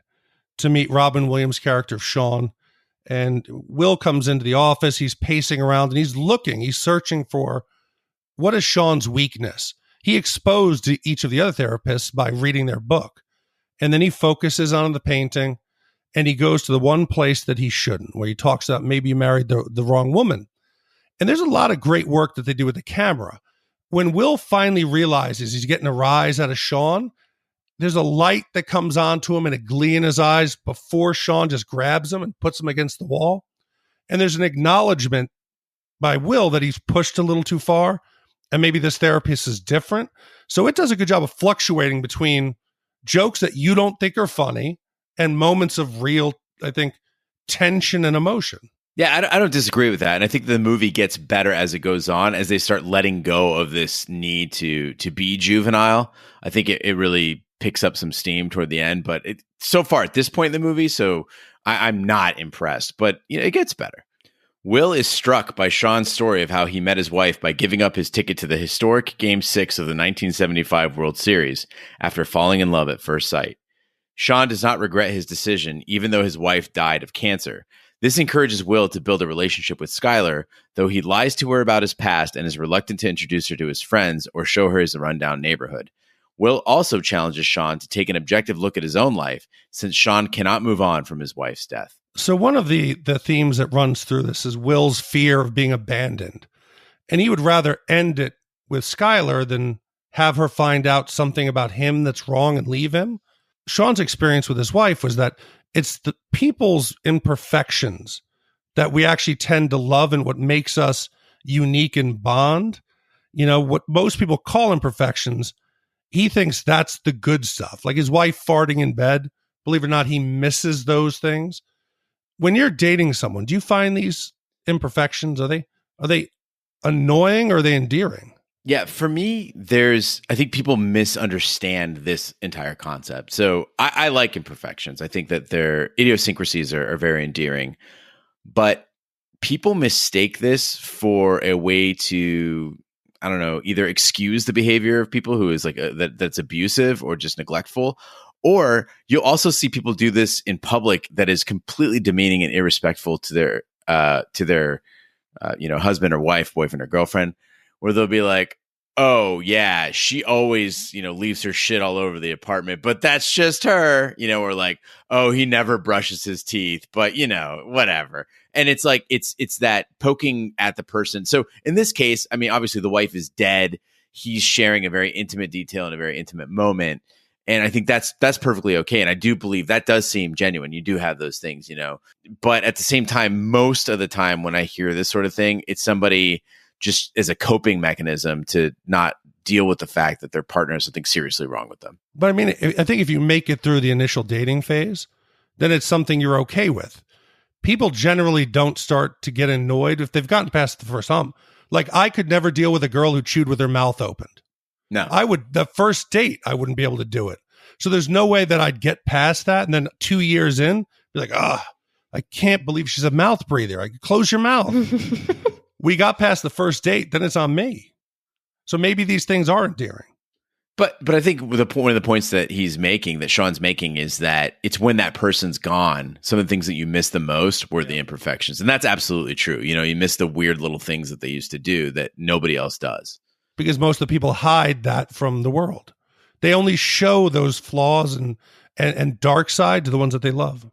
Speaker 1: to meet Robin Williams' character of Sean. And Will comes into the office. He's pacing around and he's searching for what is Sean's weakness. He exposed to each of the other therapists by reading their book. And then he focuses on the painting and he goes to the one place that he shouldn't, where he talks about maybe you married the wrong woman. And there's a lot of great work that they do with the camera. When Will finally realizes he's getting a rise out of Sean, there's a light that comes on to him and a glee in his eyes before Sean just grabs him and puts him against the wall. And there's an acknowledgement by Will that he's pushed a little too far, and maybe this therapist is different. So it does a good job of fluctuating between jokes that you don't think are funny and moments of real, I think, tension and emotion.
Speaker 4: Yeah, I don't disagree with that. And I think the movie gets better as it goes on, as they start letting go of this need to be juvenile. I think it really picks up some steam toward the end. But so far at this point in the movie, so I'm not impressed. But it gets better. Will is struck by Sean's story of how he met his wife by giving up his ticket to the historic Game 6 of the 1975 World Series after falling in love at first sight. Sean does not regret his decision, even though his wife died of cancer. This encourages Will to build a relationship with Skylar, though he lies to her about his past and is reluctant to introduce her to his friends or show her his rundown neighborhood. Will also challenges Sean to take an objective look at his own life, since Sean cannot move on from his wife's death.
Speaker 1: So one of the themes that runs through this is Will's fear of being abandoned. And he would rather end it with Skylar than have her find out something about him that's wrong and leave him. Sean's experience with his wife was that it's the people's imperfections that we actually tend to love and what makes us unique and bond. What most people call imperfections, he thinks that's the good stuff. Like his wife farting in bed, believe it or not, he misses those things. When you're dating someone, do you find these imperfections, are they annoying or are they endearing?
Speaker 4: Yeah, for me, I think people misunderstand this entire concept. So I like imperfections. I think that their idiosyncrasies are very endearing. But people mistake this for a way to, I don't know, either excuse the behavior of people who is like that's abusive or just neglectful. Or you'll also see people do this in public that is completely demeaning and irrespectful to their husband or wife, boyfriend or girlfriend, where they'll be like, oh yeah, she always, leaves her shit all over the apartment, but that's just her, or like, oh, he never brushes his teeth, but whatever. And it's like, it's that poking at the person. So in this case, I mean, obviously the wife is dead. He's sharing a very intimate detail in a very intimate moment. And I think that's perfectly okay. And I do believe that does seem genuine. You do have those things, but at the same time, most of the time when I hear this sort of thing, it's somebody just as a coping mechanism to not deal with the fact that their partner has something seriously wrong with them.
Speaker 1: But I mean, I think if you make it through the initial dating phase, then it's something you're okay with. People generally don't start to get annoyed if they've gotten past the first hump. Like I could never deal with a girl who chewed with her mouth opened.
Speaker 4: No,
Speaker 1: the first date, I wouldn't be able to do it. So there's no way that I'd get past that. And then 2 years in, be like, I can't believe she's a mouth breather. I could close your mouth. We got past the first date, then it's on me. So maybe these things are endearing.
Speaker 4: But I think one of the points that Sean's making is that it's when that person's gone, some of the things that you miss the most were the imperfections. And that's absolutely true. You miss the weird little things that they used to do that nobody else does.
Speaker 1: Because most of the people hide that from the world. They only show those flaws and dark side to the ones that they love.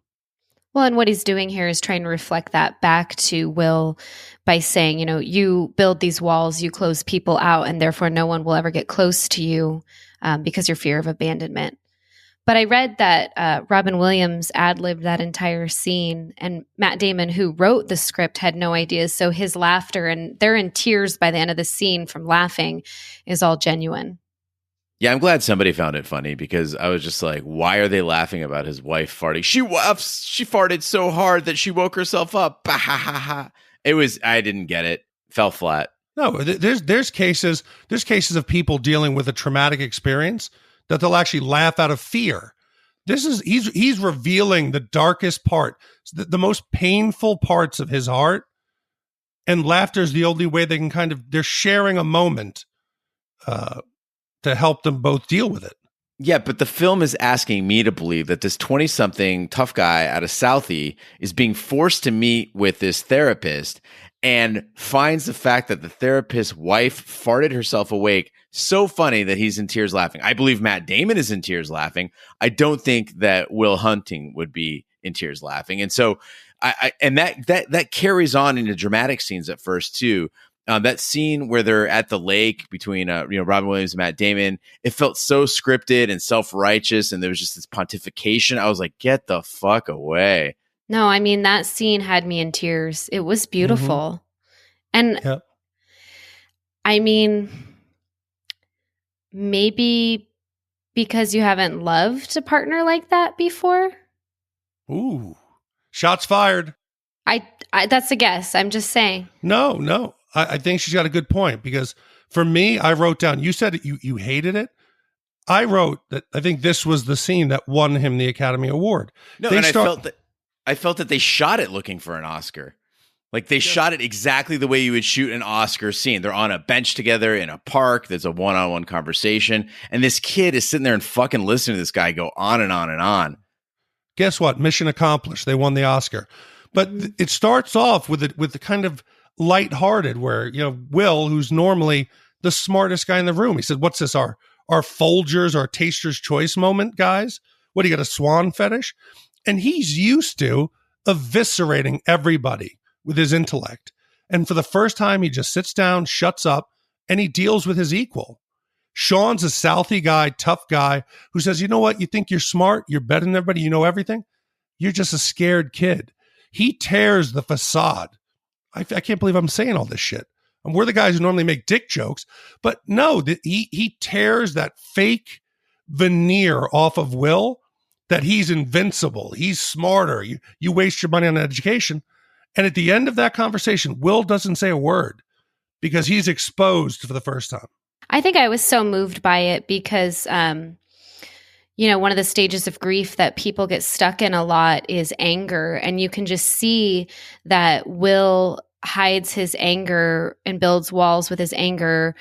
Speaker 12: Well, and what he's doing here is trying to reflect that back to Will by saying, you build these walls, you close people out, and therefore no one will ever get close to you because your fear of abandonment. But I read that Robin Williams ad-libbed that entire scene, and Matt Damon, who wrote the script, had no ideas. So his laughter, and they're in tears by the end of the scene from laughing, is all genuine.
Speaker 4: Yeah, I'm glad somebody found it funny because I was just like, why are they laughing about his wife farting? She farted so hard that she woke herself up. Bah, ha, ha, ha. I didn't get it. Fell flat.
Speaker 1: No, there's cases of people dealing with a traumatic experience that they'll actually laugh out of fear. He's revealing the darkest part, the most painful parts of his heart, and laughter is the only way they can they're sharing a moment to help them both deal with it.
Speaker 4: Yeah, but the film is asking me to believe that this 20-something tough guy out of Southie is being forced to meet with this therapist and finds the fact that the therapist's wife farted herself awake so funny that he's in tears laughing. I believe Matt Damon is in tears laughing. I don't think that Will Hunting would be in tears laughing. And so that carries on into dramatic scenes at first too. That scene where they're at the lake between Robin Williams and Matt Damon, it felt so scripted and self-righteous, and there was just this pontification. I was like, get the fuck away.
Speaker 12: No, I mean, that scene had me in tears. It was beautiful. And
Speaker 1: Yep.
Speaker 12: I mean, maybe because you haven't loved a partner like that before.
Speaker 1: Ooh, shots fired.
Speaker 12: I that's a guess. I'm just saying.
Speaker 1: No. I think she's got a good point, because for me, I wrote down, you said you hated it. I wrote that I think this was the scene that won him the Academy Award.
Speaker 4: No, and I felt that they shot it looking for an Oscar. Like they shot it exactly the way you would shoot an Oscar scene. They're on a bench together in a park. There's a one-on-one conversation. And this kid is sitting there and fucking listening to this guy go on and on and on.
Speaker 1: Guess what? Mission accomplished. They won the Oscar. But it starts off with the kind of lighthearted where, you know, Will, who's normally the smartest guy in the room, he said, what's this, our Folgers, our Taster's Choice moment, guys? What, do you got a swan fetish? And he's used to eviscerating everybody with his intellect. And for the first time, he just sits down, shuts up, and he deals with his equal. Sean's a Southie guy, tough guy, who says, you know what? You think you're smart, you're better than everybody, you know everything? You're just a scared kid. He tears the facade. I can't believe I'm saying all this shit. And we're the guys who normally make dick jokes, but no, he tears that fake veneer off of Will, that he's invincible, he's smarter, you waste your money on education. And at the end of that conversation, Will doesn't say a word because he's exposed for the first time.
Speaker 12: I think I was so moved by it because, you know, one of the stages of grief that people get stuck in a lot is anger. And you can just see that Will hides his anger and builds walls with his anger,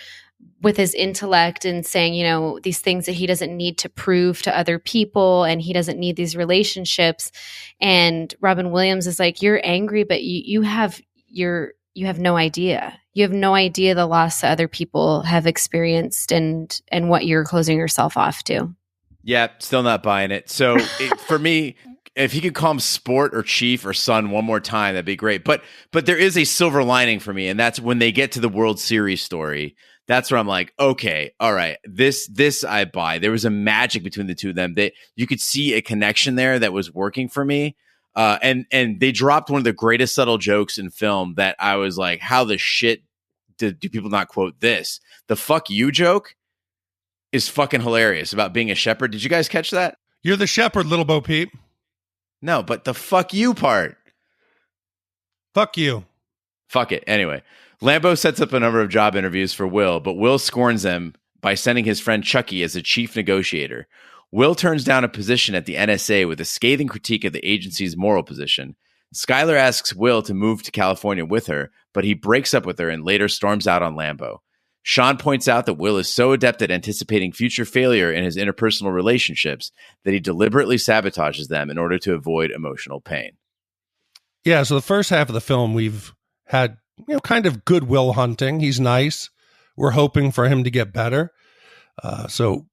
Speaker 12: with his intellect, and saying, you know, these things that he doesn't need to prove to other people, and he doesn't need these relationships. And Robin Williams is like, you're angry, but you have no idea. You have no idea the loss that other people have experienced and what you're closing yourself off to.
Speaker 4: Yeah, still not buying it. So for me, if he could call him Sport or Chief or Son one more time, that'd be great. But there is a silver lining for me, and that's when they get to the World Series story. That's where I'm like, okay, all right, this I buy. There was a magic between the two of them that you could see a connection there that was working for me. And they dropped one of the greatest subtle jokes in film that I was like, how the shit do people not quote this? The fuck you joke is fucking hilarious about being a shepherd. Did you guys catch that?
Speaker 1: You're the shepherd, little Bo Peep.
Speaker 4: No, but the fuck you part.
Speaker 1: Fuck you.
Speaker 4: Fuck it. Anyway, Lambeau sets up a number of job interviews for Will, but Will scorns them by sending his friend Chucky as a chief negotiator. Will turns down a position at the NSA with a scathing critique of the agency's moral position. Skyler asks Will to move to California with her, but he breaks up with her and later storms out on Lambeau. Sean points out that Will is so adept at anticipating future failure in his interpersonal relationships that he deliberately sabotages them in order to avoid emotional pain.
Speaker 1: Yeah, so the first half of the film, we've had, you know, kind of good Will hunting. He's nice. We're hoping for him to get better. So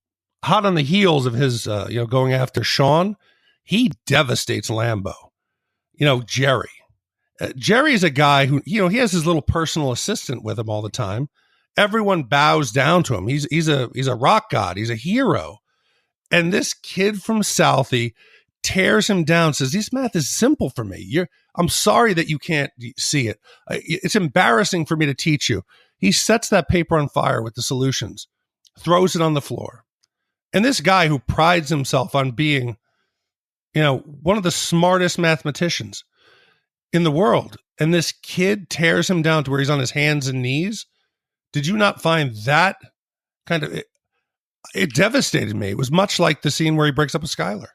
Speaker 1: hot on the heels of his, going after Sean, he devastates Lambeau. You know, Jerry. Jerry is a guy who, you know, he has his little personal assistant with him all the time. Everyone bows down to him. He's a rock god. He's a hero. And this kid from Southie tears him down, says, this math is simple for me. I'm sorry that you can't see it. It's embarrassing for me to teach you. He sets that paper on fire with the solutions, throws it on the floor. And this guy who prides himself on being, you know, one of the smartest mathematicians in the world, and this kid tears him down to where he's on his hands and knees. Did you not find that kind of, it devastated me. It was much like the scene where he breaks up with Skyler.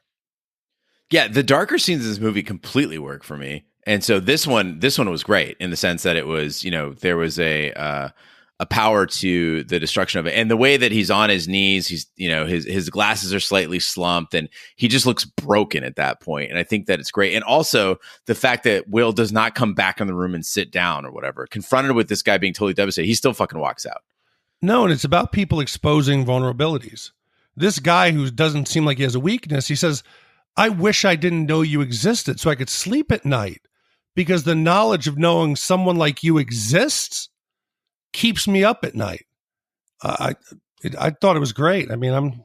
Speaker 4: Yeah, the darker scenes of this movie completely work for me. And so this one was great in the sense that it was, you know, there was a power to the destruction of it. And the way that he's on his knees, he's, you know, his glasses are slightly slumped and he just looks broken at that point. And I think that it's great. And also the fact that Will does not come back in the room and sit down or whatever, confronted with this guy being totally devastated, he still fucking walks out.
Speaker 1: No, and it's about people exposing vulnerabilities. This guy who doesn't seem like he has a weakness, he says, I wish I didn't know you existed so I could sleep at night, because the knowledge of knowing someone like you exists keeps me up at night. I thought it was great. I mean,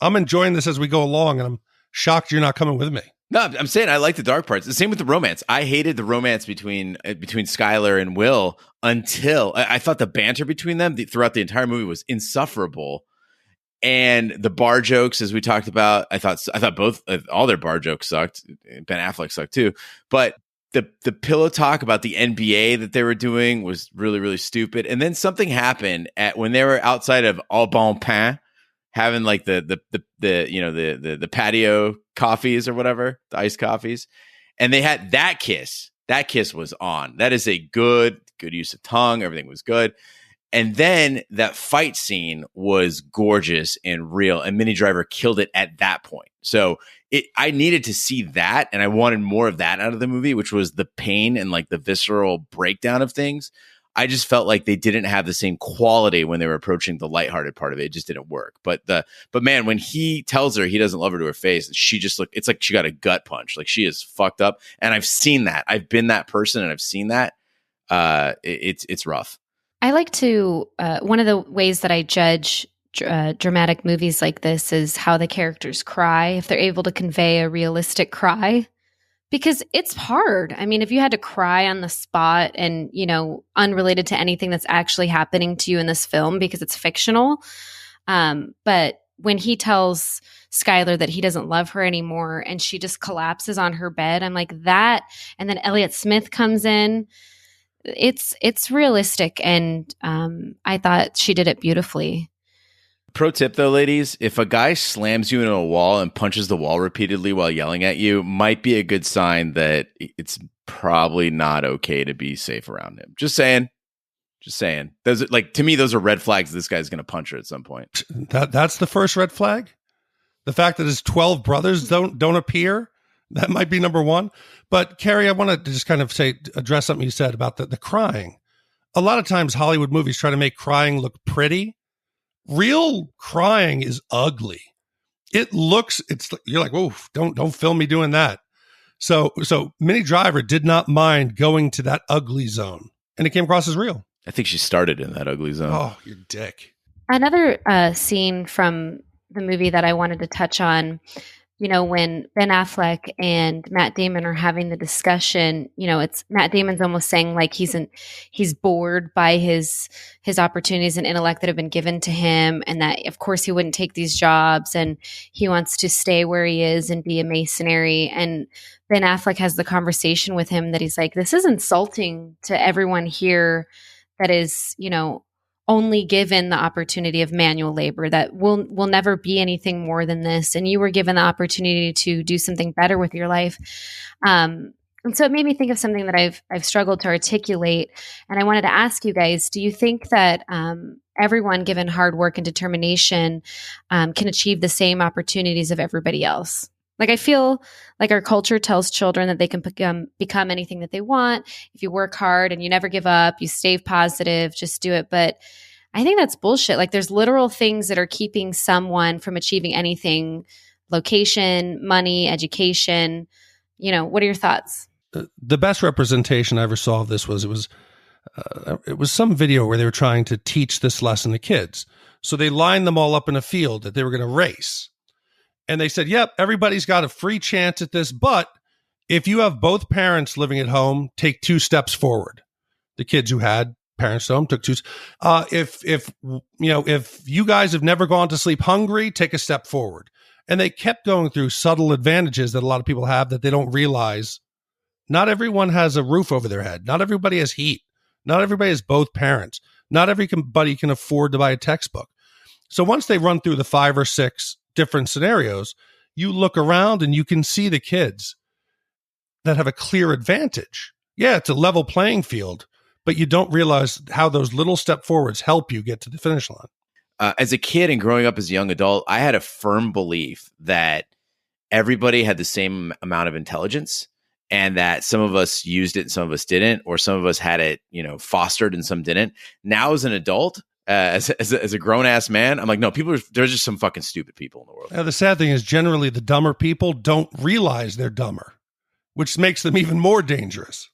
Speaker 1: I'm enjoying this as we go along, and I'm shocked you're not coming with me.
Speaker 4: No, I'm saying I like the dark parts. The same with the romance. I hated the romance between Skylar and Will until I thought the banter between them throughout the entire movie was insufferable. And the bar jokes, as we talked about, I thought both all their bar jokes sucked. Ben Affleck sucked too. But the pillow talk about the NBA that they were doing was really, really stupid. And then something happened when they were outside of Au Bon Pain, having like the patio coffees or whatever, the iced coffees, and they had that kiss. That kiss was on. That is a good use of tongue. Everything was good. And then that fight scene was gorgeous and real, and Minnie Driver killed it at that point. So I needed to see that, and I wanted more of that out of the movie, which was the pain and like the visceral breakdown of things. I just felt like they didn't have the same quality when they were approaching the lighthearted part of it. It just didn't work. But man, when he tells her he doesn't love her to her face, she just it's like she got a gut punch. Like she is fucked up. And I've seen that. I've been that person, and I've seen that. It's rough.
Speaker 12: I like to, one of the ways that I judge dramatic movies like this is how the characters cry, if they're able to convey a realistic cry, because it's hard. I mean, if you had to cry on the spot and, unrelated to anything that's actually happening to you in this film because it's fictional. But when he tells Skylar that he doesn't love her anymore and she just collapses on her bed, I'm like that. And then Elliott Smith comes in. It's realistic, and I thought she did it beautifully.
Speaker 4: Pro tip though, ladies, if a guy slams you into a wall and punches the wall repeatedly while yelling at you, might be a good sign that it's probably not okay to be safe around him. Just saying. Those to me, those are red flags. This guy's going to punch her at some point.
Speaker 1: That's the first red flag. The fact that his 12 brothers don't appear. That might be number one. But Kerri, I want to just kind of address something you said about the crying. A lot of times Hollywood movies try to make crying look pretty. Real crying is ugly. You're like, whoa, don't film me doing that. So Minnie Driver did not mind going to that ugly zone, and it came across as real.
Speaker 4: I think she started in that ugly zone.
Speaker 1: Oh, you're dick.
Speaker 12: Another scene from the movie that I wanted to touch on, when Ben Affleck and Matt Damon are having the discussion, it's Matt Damon's almost saying like he's bored by his opportunities and intellect that have been given to him, and that of course he wouldn't take these jobs, and he wants to stay where he is and be a masonry. And Ben Affleck has the conversation with him that he's like, this is insulting to everyone here that is, only given the opportunity of manual labor, that will never be anything more than this. And you were given the opportunity to do something better with your life. And so it made me think of something that I've struggled to articulate. And I wanted to ask you guys, do you think that everyone given hard work and determination can achieve the same opportunities of everybody else? Like, I feel like our culture tells children that they can become anything that they want. If you work hard and you never give up, you stay positive, just do it. But I think that's bullshit. Like, there's literal things that are keeping someone from achieving anything: location, money, education. What are your thoughts?
Speaker 1: The best representation I ever saw of this was it was some video where they were trying to teach this lesson to kids. So they lined them all up in a field that they were going to race. And they said, yep, everybody's got a free chance at this, but if you have both parents living at home, take 2 steps forward. The kids who had parents at home took 2. If you guys have never gone to sleep hungry, take a step forward. And they kept going through subtle advantages that a lot of people have that they don't realize. Not everyone has a roof over their head. Not everybody has heat. Not everybody has both parents. Not everybody can afford to buy a textbook. So once they run through the 5 or 6 different scenarios, you look around and you can see the kids that have a clear advantage. Yeah, it's a level playing field, but you don't realize how those little step forwards help you get to the finish line.
Speaker 4: As a kid and growing up as a young adult, I had a firm belief that everybody had the same amount of intelligence, and that some of us used it and some of us didn't, or some of us had it, fostered and some didn't. Now as an adult, as a grown-ass man, I'm like, no, there's just some fucking stupid people in the world.
Speaker 1: Now, the sad thing is generally the dumber people don't realize they're dumber, which makes them even more dangerous.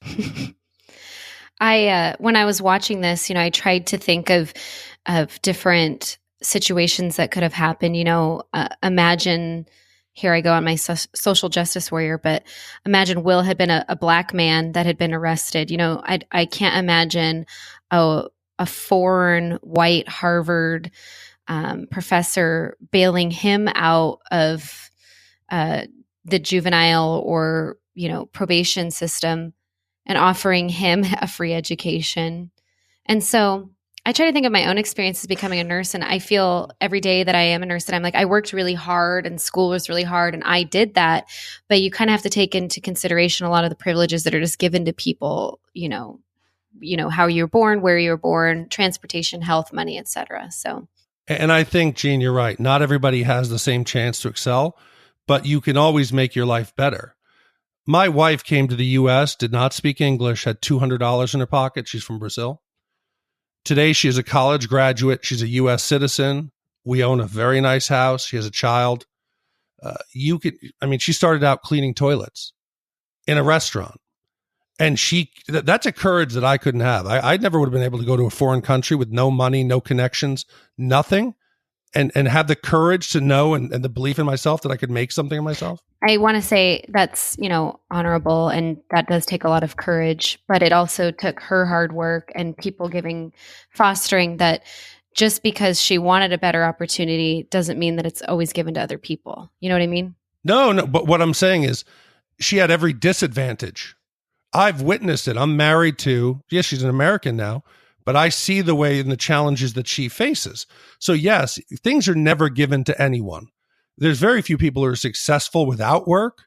Speaker 12: When I was watching this, I tried to think of different situations that could have happened. Imagine, here I go on my social justice warrior, but imagine Will had been a black man that had been arrested. I can't imagine a foreign white Harvard professor bailing him out of the juvenile or probation system and offering him a free education. And so I try to think of my own experiences becoming a nurse, and I feel every day that I am a nurse that I'm like, I worked really hard and school was really hard and I did that, but you kind of have to take into consideration a lot of the privileges that are just given to people, how you're born, where you're born, transportation, health, money, etc. So,
Speaker 1: and I think, Gene, you're right. Not everybody has the same chance to excel, but you can always make your life better. My wife came to the U.S., did not speak English, had $200 in her pocket. She's from Brazil. Today, she is a college graduate. She's a U.S. citizen. We own a very nice house. She has a child. She started out cleaning toilets in a restaurant. And that's a courage that I couldn't have. I never would have been able to go to a foreign country with no money, no connections, nothing, and have the courage to know and the belief in myself that I could make something of myself.
Speaker 12: I want to say that's, honorable, and that does take a lot of courage, but it also took her hard work and people fostering that just because she wanted a better opportunity doesn't mean that it's always given to other people. You know what I mean?
Speaker 1: No, but what I'm saying is she had every disadvantage. I've witnessed it. I'm married to, yes, she's an American now, but I see the way and the challenges that she faces. So yes, things are never given to anyone. There's very few people who are successful without work,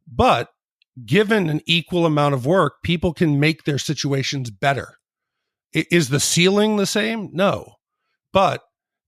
Speaker 1: but given an equal amount of work, people can make their situations better. Is the ceiling the same? No, but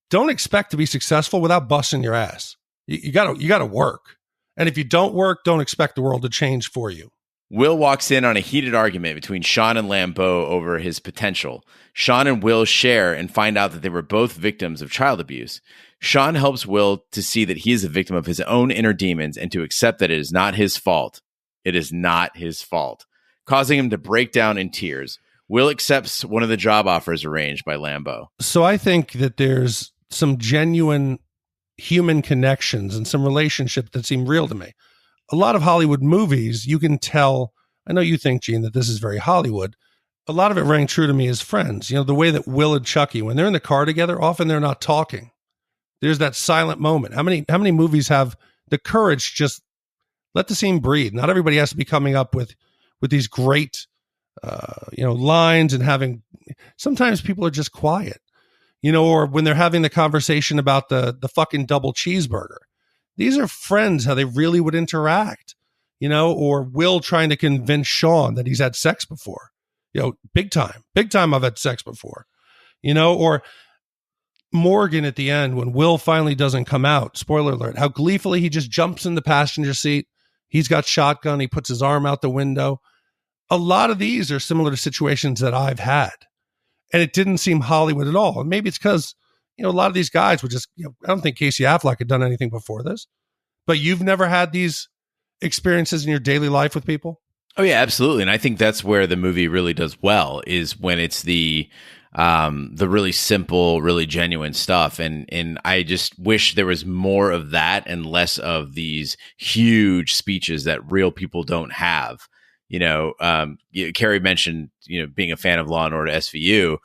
Speaker 1: don't expect to be successful without busting your ass. You gotta work. And if you don't work, don't expect the world to change for you.
Speaker 4: Will walks in on a heated argument between Sean and Lambeau over his potential. Sean and Will share and find out that they were both victims of child abuse. Sean helps Will to see that he is a victim of his own inner demons and to accept that it is not his fault. It is not his fault, causing him to break down in tears. Will accepts one of the job offers arranged by Lambeau.
Speaker 1: So I think that there's some genuine human connections and some relationships that seem real to me. A lot of Hollywood movies, you can tell, I know you think, Gene, that this is very Hollywood. A lot of it rang true to me as friends. The way that Will and Chucky, when they're in the car together, often they're not talking. There's that silent moment. How many movies have the courage to just let the scene breathe? Not everybody has to be coming up with these great, lines and having, sometimes people are just quiet, or when they're having the conversation about the fucking double cheeseburger. These are friends, how they really would interact, or Will trying to convince Sean that he's had sex before, big time I've had sex before, or Morgan at the end when Will finally doesn't come out, spoiler alert, how gleefully he just jumps in the passenger seat. He's got shotgun. He puts his arm out the window. A lot of these are similar to situations that I've had, and it didn't seem Hollywood at all. And maybe it's because, a lot of these guys were just, I don't think Casey Affleck had done anything before this, but you've never had these experiences in your daily life with people?
Speaker 4: Oh yeah, absolutely. And I think that's where the movie really does well, is when it's the really simple, really genuine stuff. And I just wish there was more of that and less of these huge speeches that real people don't have. Kerri mentioned, being a fan of Law and Order SVU.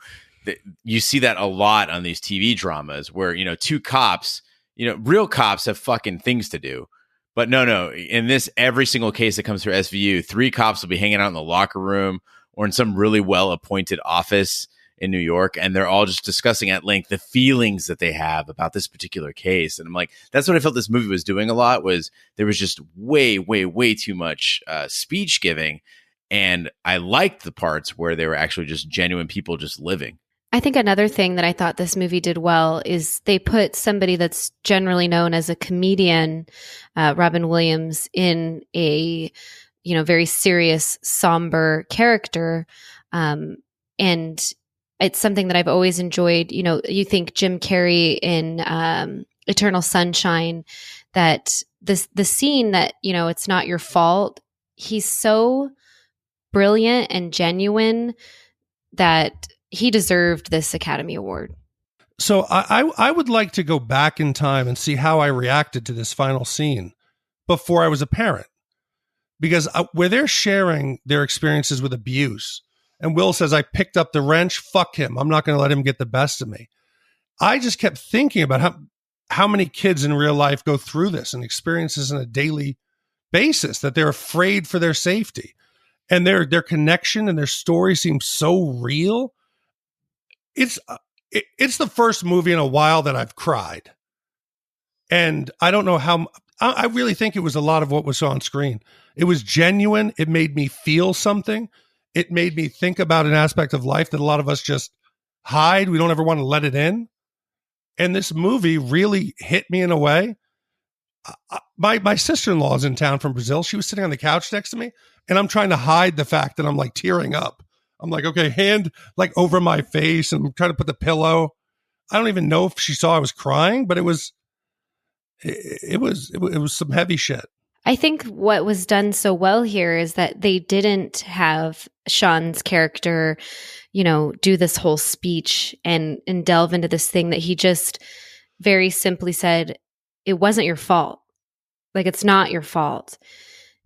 Speaker 4: You see that a lot on these TV dramas where, two cops, real cops have fucking things to do. But no, in this, every single case that comes through SVU, 3 cops will be hanging out in the locker room or in some really well-appointed office in New York, and they're all just discussing at length the feelings that they have about this particular case. And I'm like, that's what I felt this movie was doing a lot, was there was just way, way, way too much speech giving. And I liked the parts where they were actually just genuine people just living.
Speaker 12: I think another thing that I thought this movie did well is they put somebody that's generally known as a comedian, Robin Williams, in a, very serious, somber character. And it's something that I've always enjoyed. You think Jim Carrey in Eternal Sunshine, that the scene that, it's not your fault. He's so brilliant and genuine that he deserved this Academy Award.
Speaker 1: So I would like to go back in time and see how I reacted to this final scene. before I was a parent, because where they're sharing their experiences with abuse, and Will says, I picked up the wrench, fuck him, I'm not going to let him get the best of me. I just kept thinking about how many kids in real life go through this and experience this on a daily basis, that they're afraid for their safety, and their connection and their story seems so real. It's the first movie in a while that I've cried. And I don't know how, I really think it was a lot of what was on screen. It was genuine. It made me feel something. It made me think about an aspect of life that a lot of us just hide. We don't ever want to let it in. And this movie really hit me in a way. My sister-in-law is in town from Brazil. She was sitting on the couch next to me, and I'm trying to hide the fact that I'm like tearing up. I'm like, okay, hand like over my face, and I'm trying to put the pillow. I don't even know if she saw I was crying, but it was some heavy shit.
Speaker 12: I think what was done so well here is that they didn't have Sean's character, do this whole speech and delve into this thing that he just very simply said, it wasn't your fault. Like, it's not your fault.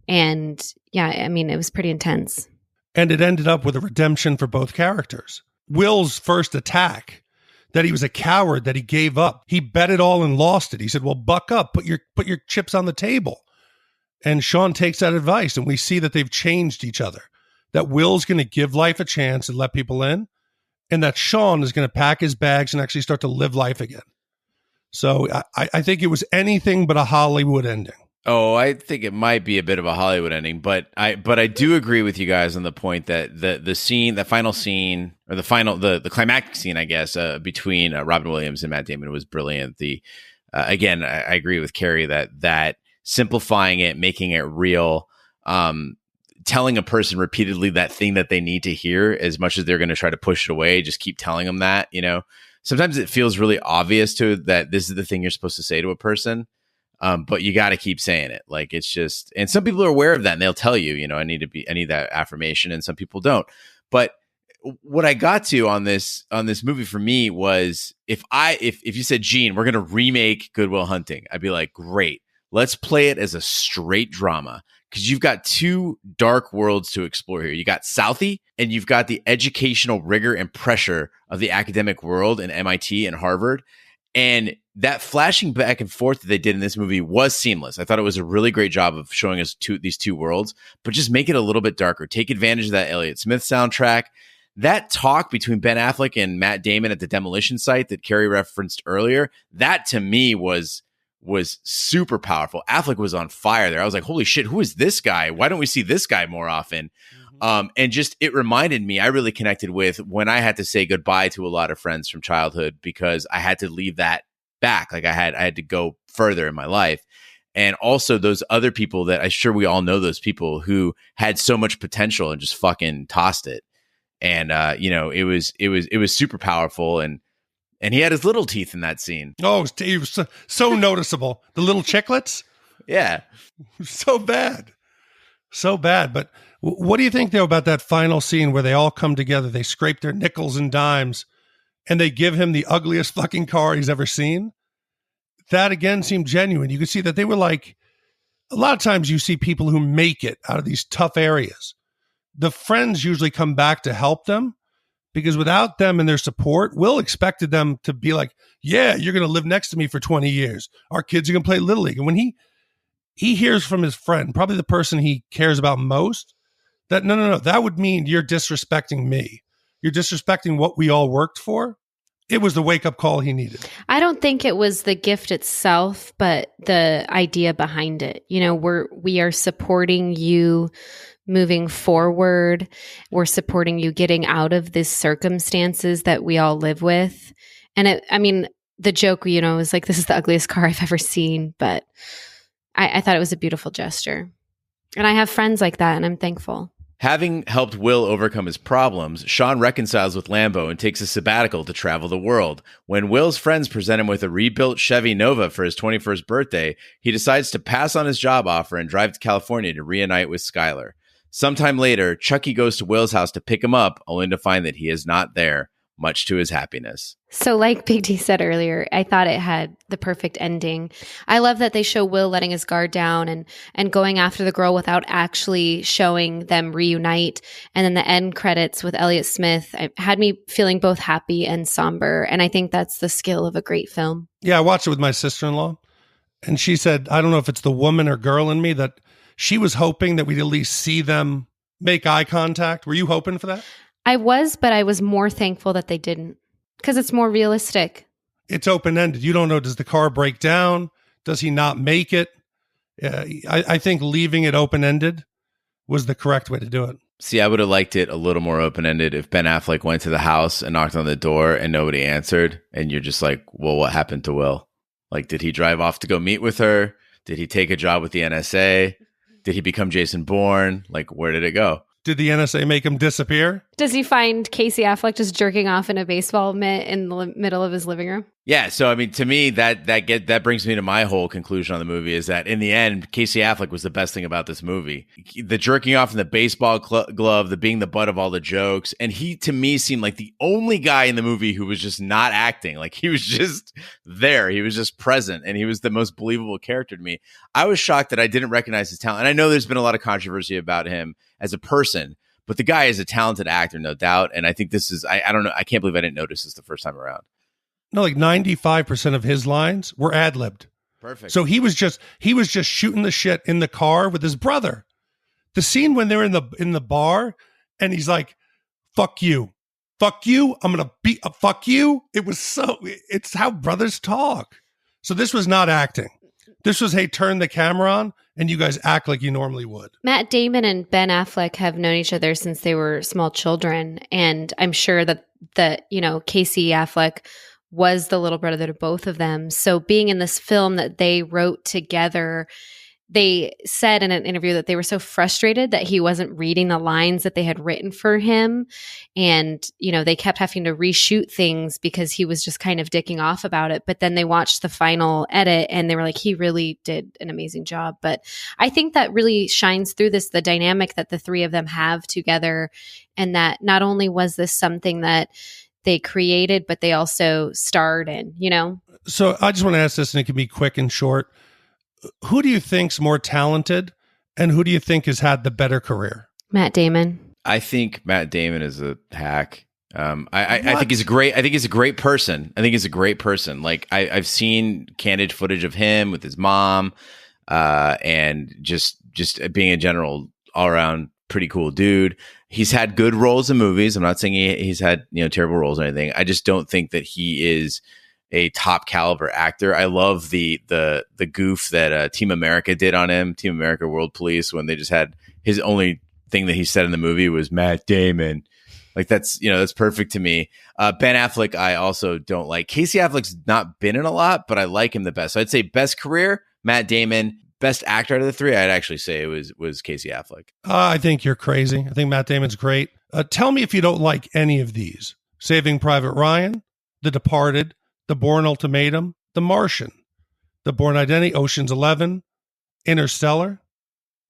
Speaker 12: And yeah, I mean, it was pretty intense.
Speaker 1: And it ended up with a redemption for both characters. Will's first attack, that he was a coward, that he gave up. He bet it all and lost it. He said, well, buck up, put your chips on the table. And Sean takes that advice, and we see that they've changed each other, that Will's going to give life a chance and let people in, and that Sean is going to pack his bags and actually start to live life again. So I think it was anything but a Hollywood ending.
Speaker 4: Oh, I think it might be a bit of a Hollywood ending, but I do agree with you guys on the point that the final scene, or the climactic scene, I guess, between Robin Williams and Matt Damon was brilliant. Again, I agree with Kerri that simplifying it, making it real, telling a person repeatedly that thing that they need to hear, as much as they're going to try to push it away, just keep telling them that, Sometimes it feels really obvious that this is the thing you're supposed to say to a person. But you got to keep saying it. Like, it's just, and some people are aware of that, and they'll tell you, I need that affirmation, and some people don't. But what I got to on this movie for me was, if you said, Gene, we're going to remake Good Will Hunting, I'd be like, great, let's play it as a straight drama. Because you've got two dark worlds to explore here. You got Southie, and you've got the educational rigor and pressure of the academic world in MIT and Harvard. And that flashing back and forth that they did in this movie was seamless. I thought it was a really great job of showing us these two worlds, but just make it a little bit darker. Take advantage of that Elliott Smith soundtrack. That talk between Ben Affleck and Matt Damon at the demolition site that Kerri referenced earlier, that to me was super powerful. Affleck was on fire there. I was like, holy shit, who is this guy? Why don't we see this guy more often? And just, it reminded me, I really connected with when I had to say goodbye to a lot of friends from childhood, because I had to leave that back. Like, I had to go further in my life. And also those other people that I'm sure we all know, those people who had so much potential and just fucking tossed it. And, it was super powerful. And he had his little teeth in that scene.
Speaker 1: Oh, he was so noticeable. The little chiclets.
Speaker 4: Yeah.
Speaker 1: So bad. But what do you think, though, about that final scene where they all come together, they scrape their nickels and dimes, and they give him the ugliest fucking car he's ever seen? That, again, seemed genuine. You could see that they were like, a lot of times you see people who make it out of these tough areas. The friends usually come back to help them, because without them and their support, Will expected them to be like, yeah, you're going to live next to me for 20 years. Our kids are going to play Little League. And when he hears from his friend, probably the person he cares about most, that no, that would mean you're disrespecting me. You're disrespecting what we all worked for. It was the wake-up call he needed.
Speaker 12: I don't think it was the gift itself, but the idea behind it. We are supporting you moving forward. We're supporting you getting out of these circumstances that we all live with. And the joke, is like, this is the ugliest car I've ever seen. But I thought it was a beautiful gesture. And I have friends like that, and I'm thankful.
Speaker 4: Having helped Will overcome his problems, Sean reconciles with Lambo and takes a sabbatical to travel the world. When Will's friends present him with a rebuilt Chevy Nova for his 21st birthday, he decides to pass on his job offer and drive to California to reunite with Skylar. Sometime later, Chucky goes to Will's house to pick him up, only to find that he is not there. much to his happiness.
Speaker 12: So like Big D said earlier, I thought it had the perfect ending. I love that they show Will letting his guard down and going after the girl without actually showing them reunite. And then the end credits with Elliott Smith had me feeling both happy and somber. And I think that's the skill of a great film.
Speaker 1: Yeah, I watched it with my sister-in-law, and she said, I don't know if it's the woman or girl in me, that she was hoping that we'd at least see them make eye contact. Were you hoping for that?
Speaker 12: I was, but I was more thankful that they didn't, because it's more realistic.
Speaker 1: It's open-ended. You don't know, does the car break down? Does he not make it? I think leaving it open-ended was the correct way to do it.
Speaker 4: See, I would have liked it a little more open-ended if Ben Affleck went to the house and knocked on the door and nobody answered. And you're just like, well, what happened to Will? Like, did he drive off to go meet with her? Did he take a job with the NSA? Did he become Jason Bourne? Like, where did it go?
Speaker 1: Did the NSA make him disappear?
Speaker 12: Does he find Casey Affleck just jerking off in a baseball mitt in the middle of his living room?
Speaker 4: Yeah, so I mean, to me, that brings me to my whole conclusion on the movie is that in the end, Casey Affleck was the best thing about this movie. The jerking off in the baseball glove, the being the butt of all the jokes, and he to me seemed like the only guy in the movie who was just not acting. Like he was just there, he was just present, and he was the most believable character to me. I was shocked that I didn't recognize his talent, and I know there's been a lot of controversy about him as a person. But the guy is a talented actor, no doubt. And I think this is, I don't know, I can't believe I didn't notice this the first time around.
Speaker 1: No, like 95% of his lines were ad-libbed.
Speaker 4: Perfect.
Speaker 1: So he was just shooting the shit in the car with his brother. The scene when they're in the bar and he's like, fuck you, I'm going to beat, fuck you. It's how brothers talk. So this was not acting. This was, hey, turn the camera on and you guys act like you normally would.
Speaker 12: Matt Damon and Ben Affleck have known each other since they were small children. And I'm sure that Casey Affleck was the little brother to both of them. So being in this film that they wrote together, they said in an interview that they were so frustrated that he wasn't reading the lines that they had written for him. And, they kept having to reshoot things because he was just kind of dicking off about it. But then they watched the final edit and they were like, he really did an amazing job. But I think that really shines through this, the dynamic that the three of them have together. And that not only was this something that they created, but they also starred in,
Speaker 1: So I just want to ask this, and it can be quick and short. Who do you think's more talented, and who do you think has had the better career?
Speaker 12: Matt Damon.
Speaker 4: I think Matt Damon is a hack. I think he's a great. I think he's a great person. Like I've seen candid footage of him with his mom, and just being a general all around pretty cool dude. He's had good roles in movies. I'm not saying he's had terrible roles or anything. I just don't think that he is a top caliber actor. I love the goof that Team America did on him, Team America World Police, when they just had his only thing that he said in the movie was Matt Damon. Like that's perfect to me. Ben Affleck, I also don't like. Casey Affleck's not been in a lot, but I like him the best. So I'd say best career, Matt Damon. Best actor out of the three, I'd actually say it was Casey Affleck.
Speaker 1: I think you're crazy. I think Matt Damon's great. Tell me if you don't like any of these. Saving Private Ryan, The Departed, The Bourne Ultimatum, The Martian, The Bourne Identity, Ocean's 11, Interstellar.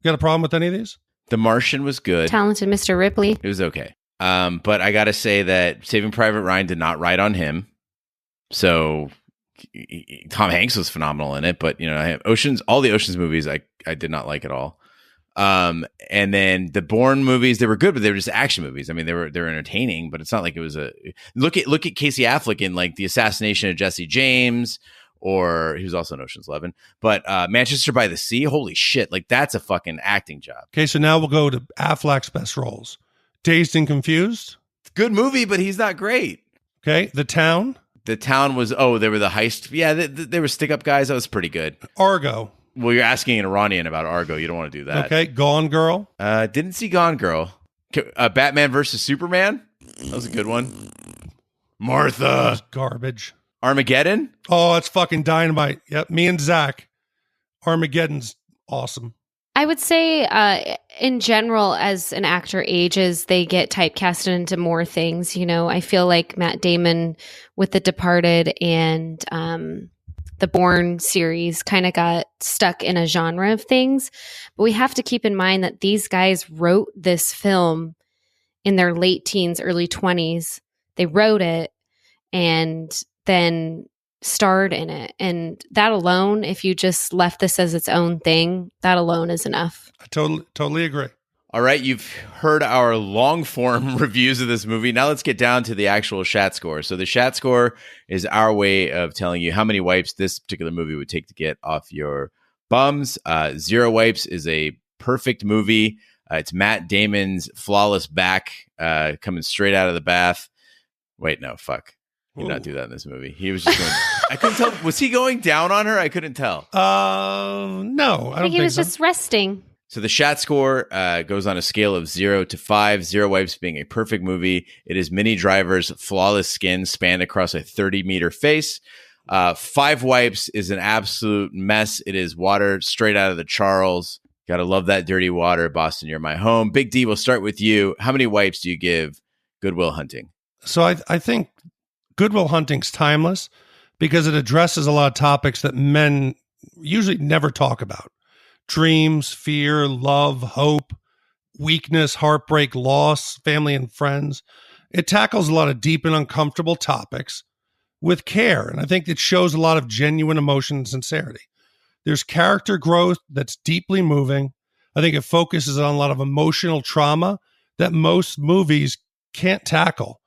Speaker 1: You got a problem with any of these?
Speaker 4: The Martian was good.
Speaker 12: Talented Mr. Ripley.
Speaker 4: It was okay. But I got to say that Saving Private Ryan did not ride on him. So Tom Hanks was phenomenal in it, but all the Oceans movies I did not like at all. And then the Bourne movies, they were good, but they were just action movies. I mean, they were entertaining, but it's not like it was a look at Casey Affleck in like The Assassination of Jesse James, or he was also in Ocean's 11, but Manchester by the Sea. Holy shit. Like that's a fucking acting job.
Speaker 1: Okay. So now we'll go to Affleck's best roles. Dazed and Confused.
Speaker 4: Good movie, but he's not great.
Speaker 1: Okay. The Town.
Speaker 4: The Town was, they were the heist. Yeah, they were stick-up guys. That was pretty good.
Speaker 1: Argo.
Speaker 4: Well, you're asking an Iranian about Argo. You don't want to do that.
Speaker 1: Okay. Gone Girl.
Speaker 4: Didn't see Gone Girl. Batman versus Superman. That was a good one. Martha.
Speaker 1: Garbage.
Speaker 4: Armageddon.
Speaker 1: Oh, it's fucking dynamite. Yep. Me and Zach. Armageddon's awesome.
Speaker 12: I would say in general, as an actor ages, they get typecasted into more things. I feel like Matt Damon with The Departed and the Bourne series kind of got stuck in a genre of things. But we have to keep in mind that these guys wrote this film in their late teens, early 20s they wrote it, and then starred in it. And that alone, if you just left this as its own thing, that alone is enough.
Speaker 1: I totally agree.
Speaker 4: All right, you've heard our long-form reviews of this movie. Now let's get down to the actual Shat score. So the Shat score is our way of telling you how many wipes this particular movie would take to get off your bums. 0 wipes is a perfect movie. It's Matt Damon's flawless back coming straight out of the bath. Wait, no, fuck. He did not do that in this movie. He was just going... I couldn't tell. Was he going down on her? I couldn't tell.
Speaker 1: No, I don't think
Speaker 12: he was
Speaker 1: so.
Speaker 12: just resting.
Speaker 4: So the Shat score goes on a scale of 0 to 5, 0 wipes being a perfect movie. It is Minnie Driver's flawless skin spanned across a 30-meter face. 5 wipes is an absolute mess. It is water straight out of the Charles. Gotta love that dirty water. Boston, you're my home. Big D, we'll start with you. How many wipes do you give Good Will Hunting?
Speaker 1: So I think Good Will Hunting's timeless because it addresses a lot of topics that men usually never talk about. Dreams, fear, love, hope, weakness, heartbreak, loss, family and friends. It tackles a lot of deep and uncomfortable topics with care. And I think it shows a lot of genuine emotion and sincerity. There's character growth that's deeply moving. I think it focuses on a lot of emotional trauma that most movies can't tackle.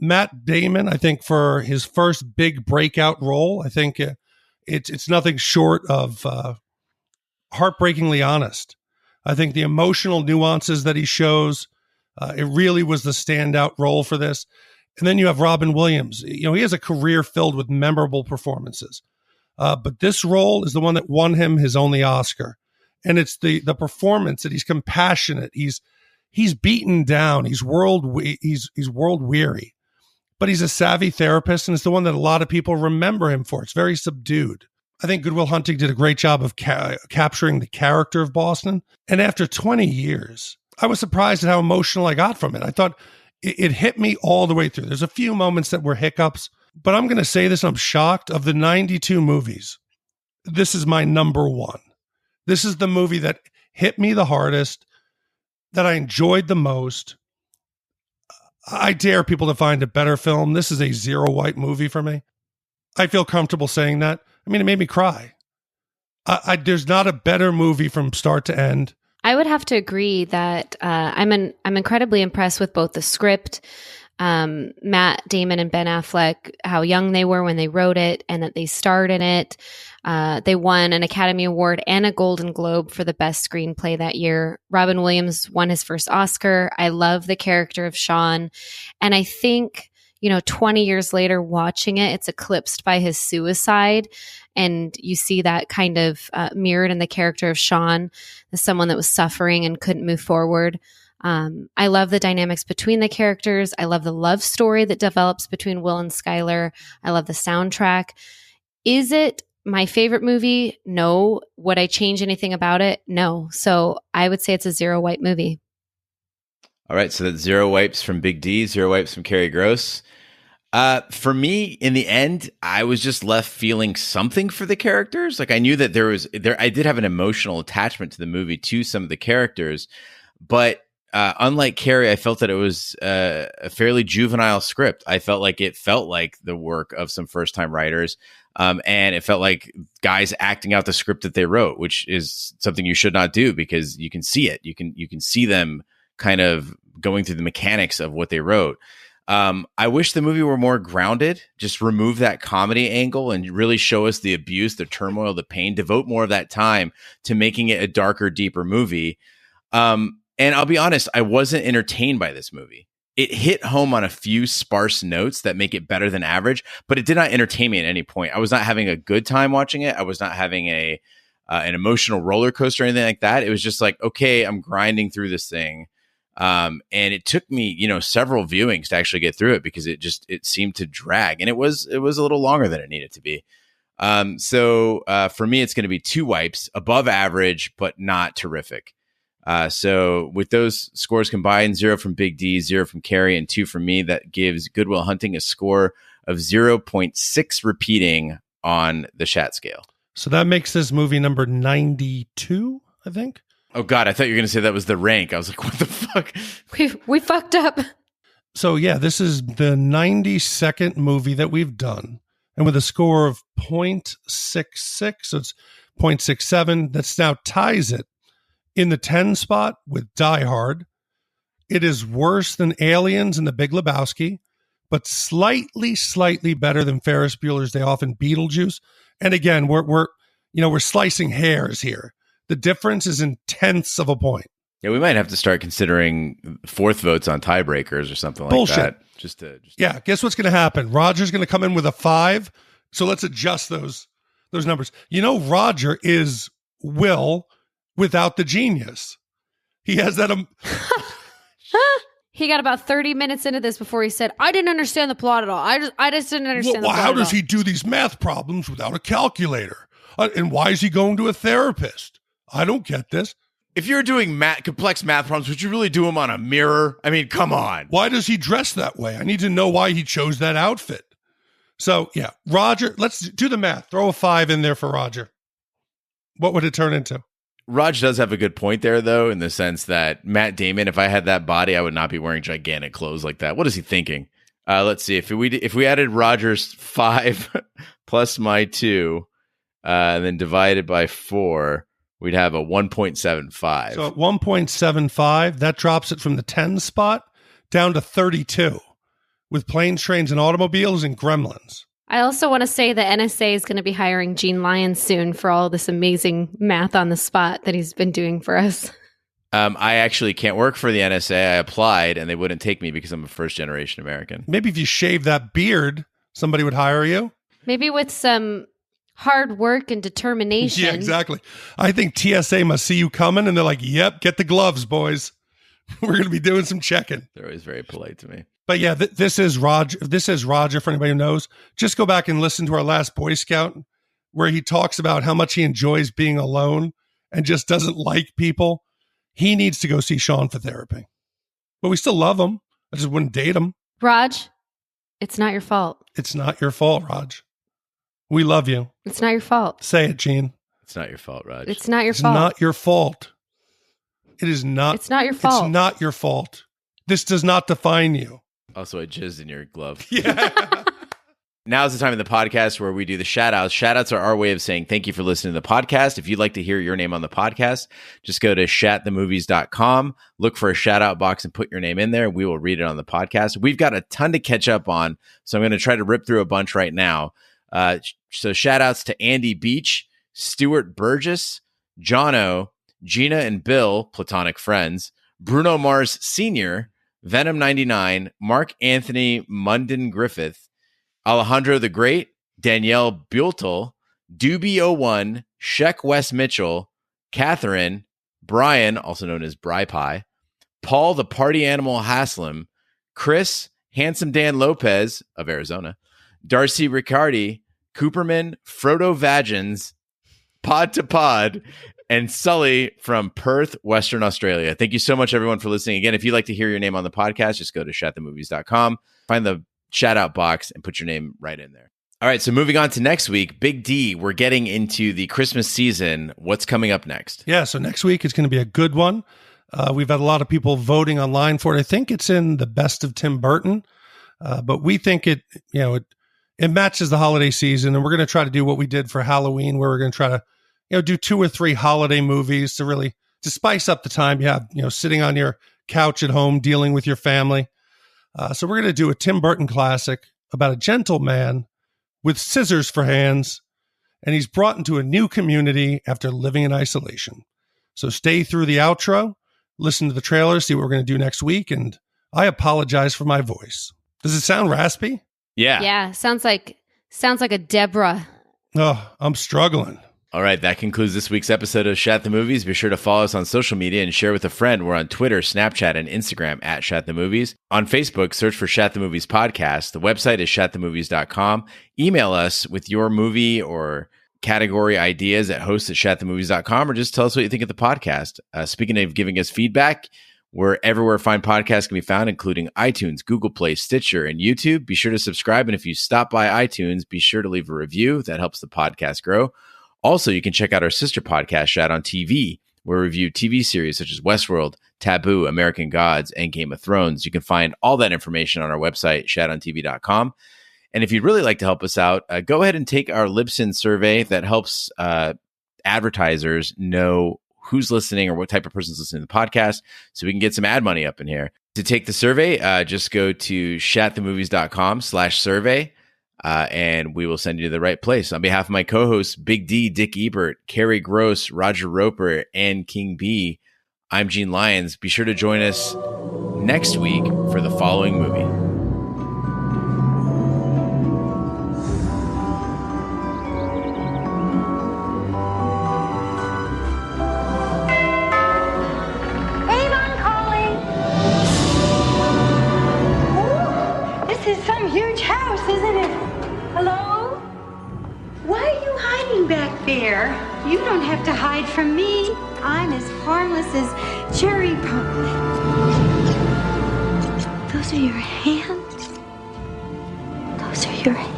Speaker 1: Matt Damon, I think for his first big breakout role, I think it's nothing short of heartbreakingly honest. I think the emotional nuances that he shows, it really was the standout role for this. And then you have Robin Williams. You know, he has a career filled with memorable performances. But this role is the one that won him his only Oscar. And it's the performance that he's compassionate. He's beaten down. He's world weary, but he's a savvy therapist, and it's the one that a lot of people remember him for. It's very subdued. I think Good Will Hunting did a great job of capturing the character of Boston. And after 20 years, I was surprised at how emotional I got from it. I thought it hit me all the way through. There's a few moments that were hiccups, but I'm going to say this, I'm shocked. Of the 92 movies, this is my number one. This is the movie that hit me the hardest, that I enjoyed the most. I dare people to find a better film. This is a 0 wipe movie for me. I feel comfortable saying that. I mean, it made me cry. There's not a better movie from start to end.
Speaker 12: I would have to agree that I'm incredibly impressed with both the script, Matt Damon and Ben Affleck, how young they were when they wrote it and that they starred in it. They won an Academy Award and a Golden Globe for the best screenplay that year. Robin Williams won his first Oscar. I love the character of Sean. And I think, 20 years later watching it, it's eclipsed by his suicide. And you see that kind of mirrored in the character of Sean as someone that was suffering and couldn't move forward. I love the dynamics between the characters. I love the love story that develops between Will and Skylar. I love the soundtrack. Is it my favorite movie? No. Would I change anything about it? No. So I would say it's a 0 wipe movie.
Speaker 4: All right. So that's 0 wipes from Big D, 0 wipes from Kerri Gross. For me, in the end, I was just left feeling something for the characters. Like I knew that I did have an emotional attachment to the movie, to some of the characters, but unlike Kerri, I felt that it was a fairly juvenile script. I felt like the work of some first-time writers, and it felt like guys acting out the script that they wrote, which is something you should not do because you can see it. You can see them kind of going through the mechanics of what they wrote. I wish the movie were more grounded, just remove that comedy angle and really show us the abuse, the turmoil, the pain, devote more of that time to making it a darker, deeper movie. And I'll be honest, I wasn't entertained by this movie. It hit home on a few sparse notes that make it better than average, but it did not entertain me at any point. I was not having a good time watching it. I was not having an emotional roller coaster or anything like that. It was just like, okay, I'm grinding through this thing. And it took me, several viewings to actually get through it because it seemed to drag, and it was a little longer than it needed to be. So for me, it's going to be 2 wipes, above average, but not terrific. So with those scores combined, 0 from Big D, 0 from Kerri, and 2 from me, that gives Good Will Hunting a score of 0.6 repeating on the Shat scale.
Speaker 1: So that makes this movie number 92, I think.
Speaker 4: Oh God, I thought you were going to say that was the rank. I was like, what the fuck?
Speaker 12: We fucked up.
Speaker 1: So yeah, this is the 92nd movie that we've done. And with a score of 0.66, so it's 0.67, that now ties it in the 10 spot with Die Hard. It is worse than Aliens and The Big Lebowski, but slightly better than Ferris Bueller's Day Off and Beetlejuice. And again, we're slicing hairs here. The difference is in tenths of a point.
Speaker 4: Yeah, we might have to start considering fourth votes on tiebreakers or something like
Speaker 1: Bullshit.
Speaker 4: that.
Speaker 1: Yeah, guess what's going to happen? Roger's going to come in with a 5, so let's adjust those numbers. Roger is Will without the genius. He has that...
Speaker 12: He got about 30 minutes into this before he said, I didn't understand the plot at all. I just didn't understand the plot
Speaker 1: how
Speaker 12: at
Speaker 1: does
Speaker 12: all.
Speaker 1: he do these math problems without a calculator? And why is he going to a therapist? I don't get this.
Speaker 4: If you're doing complex math problems, would you really do them on a mirror? I mean, come on.
Speaker 1: Why does he dress that way? I need to know why he chose that outfit. So, yeah, Roger, let's do the math. Throw a 5 in there for Roger. What would it turn into?
Speaker 4: Raj does have a good point there, though, in the sense that Matt Damon, if I had that body, I would not be wearing gigantic clothes like that. What is he thinking? Let's see. If we added Roger's 5 plus my 2, and then divided by 4, we'd have a 1.75.
Speaker 1: So at 1.75, that drops it from the 10 spot down to 32 with Planes, Trains, and Automobiles and Gremlins.
Speaker 12: I also want to say the NSA is going to be hiring Gene Lyons soon for all this amazing math on the spot that he's been doing for us.
Speaker 4: I actually can't work for the NSA. I applied, and they wouldn't take me because I'm a first-generation American.
Speaker 1: Maybe if you shave that beard, somebody would hire you.
Speaker 12: Maybe with some hard work and determination.
Speaker 1: Yeah, exactly. I think TSA must see you coming, and they're like, yep, get the gloves, boys. We're going to be doing some checking.
Speaker 4: They're always very polite to me.
Speaker 1: But yeah, this is Roger. This is Roger, for anybody who knows. Just go back and listen to our last Boy Scout where he talks about how much he enjoys being alone and just doesn't like people. He needs to go see Sean for therapy. But we still love him. I just wouldn't date him.
Speaker 12: Raj, it's not your fault.
Speaker 1: It's not your fault, Raj. We love you.
Speaker 12: It's not your fault.
Speaker 1: Say it, Gene.
Speaker 4: It's not your fault, Raj.
Speaker 12: It's not your
Speaker 1: It's
Speaker 12: fault.
Speaker 1: not your fault. It is not.
Speaker 12: It's not your fault.
Speaker 1: It's not your fault. This does not define you.
Speaker 4: Also, I jizzed in your glove.
Speaker 1: Yeah.
Speaker 4: Now is the time of the podcast where we do the shout-outs. Shout-outs are our way of saying thank you for listening to the podcast. If you'd like to hear your name on the podcast, just go to shatthemovies.com, look for a shout-out box and put your name in there. We will read it on the podcast. We've got a ton to catch up on, so I'm going to try to rip through a bunch right now. So shout-outs to Andy Beach, Stuart Burgess, Jono, Gina and Bill, platonic friends, Bruno Mars Sr., Venom 99, Mark Anthony Munden Griffith, Alejandro the Great, Danielle Bueltel, Doobie01, Sheck Wes Mitchell, Catherine, Brian, also known as Bri Pie, Paul the Party Animal Haslam, Chris, Handsome Dan Lopez of Arizona, Darcy Riccardi, Cooperman, Frodo Vagins, Pod to Pod, and Sully from Perth, Western Australia. Thank you so much, everyone, for listening. Again, if you'd like to hear your name on the podcast, just go to shatthemovies.com, find the shout-out box, and put your name right in there. All right, so moving on to next week, Big D, we're getting into the Christmas season. What's coming up next?
Speaker 1: Yeah, so next week is going to be a good one. We've had a lot of people voting online for it. I think it's in the best of Tim Burton, but we think it matches the holiday season, and we're going to try to do what we did for Halloween, where we're going to try to do 2 or 3 holiday movies to spice up the time you have, sitting on your couch at home, dealing with your family. So we're going to do a Tim Burton classic about a gentleman with scissors for hands, and he's brought into a new community after living in isolation. So stay through the outro, listen to the trailer, see what we're going to do next week. And I apologize for my voice. Does it sound raspy?
Speaker 4: Yeah.
Speaker 12: Yeah. Sounds like a Deborah.
Speaker 1: Oh, I'm struggling.
Speaker 4: All right, that concludes this week's episode of Shat the Movies. Be sure to follow us on social media and share with a friend. We're on Twitter, Snapchat, and Instagram at Shat the Movies. On Facebook, search for Shat the Movies Podcast. The website is shatthemovies.com. Email us with your movie or category ideas at hosts@shatthemovies.com, or just tell us what you think of the podcast. Speaking of giving us feedback, we're everywhere fine podcasts can be found, including iTunes, Google Play, Stitcher, and YouTube. Be sure to subscribe, and if you stop by iTunes, be sure to leave a review. That helps the podcast grow. Also, you can check out our sister podcast, Shat on TV, where we review TV series such as Westworld, Taboo, American Gods, and Game of Thrones. You can find all that information on our website, shadontv.com. And if you'd really like to help us out, go ahead and take our Libsyn survey that helps advertisers know who's listening or what type of person's listening to the podcast so we can get some ad money up in here. To take the survey, just go to shatthemovies.com/survey. And we will send you to the right place. On behalf of my co-hosts, Big D, Dick Ebert, Kerri Gross, Roger Roper, and King B, I'm Gene Lyons. Be sure to join us next week for the following movie.
Speaker 13: Avon calling. Ooh, this is some huge house, isn't it? Hello? Why are you hiding back there? You don't have to hide from me. I'm as harmless as cherry pop. Those are your hands? Those are your hands.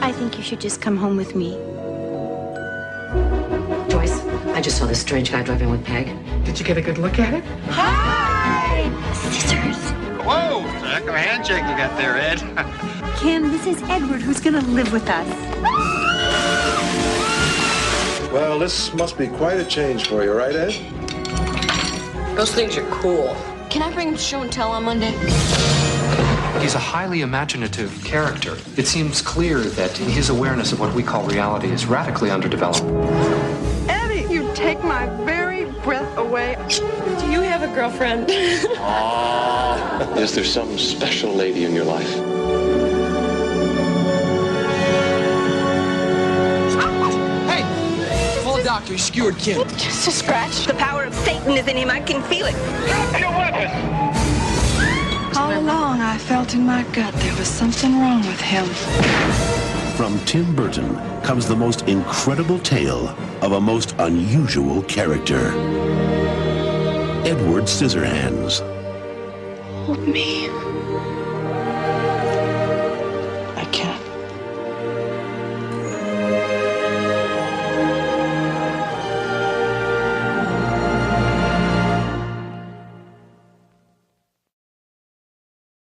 Speaker 13: I think you should just come home with me.
Speaker 14: Joyce, I just saw this strange guy driving with Peg. Did you get a good look at it?
Speaker 13: Hi! Scissors.
Speaker 15: Whoa, it's a heck of a handshake you got there, Ed.
Speaker 13: Kim, this is Edward who's gonna live with us.
Speaker 16: Well, this must be quite a change for you, right, Ed?
Speaker 14: Those things are cool.
Speaker 17: Can I bring him to show and tell on Monday?
Speaker 18: He's a highly imaginative character. It seems clear that his awareness of what we call reality is radically underdeveloped.
Speaker 17: Eddie, you take my very breath away. Do you have a girlfriend?
Speaker 19: Is there some special lady in your life?
Speaker 17: Hey! Call the doctor. He skewered Kim.
Speaker 13: Just a scratch. The power of Satan is in him. I can feel it.
Speaker 17: Drop your weapon!
Speaker 20: All along, I felt in my gut there was something wrong with him.
Speaker 21: From Tim Burton comes the most incredible tale of a most unusual character. Edward Scissorhands.
Speaker 20: Hold me.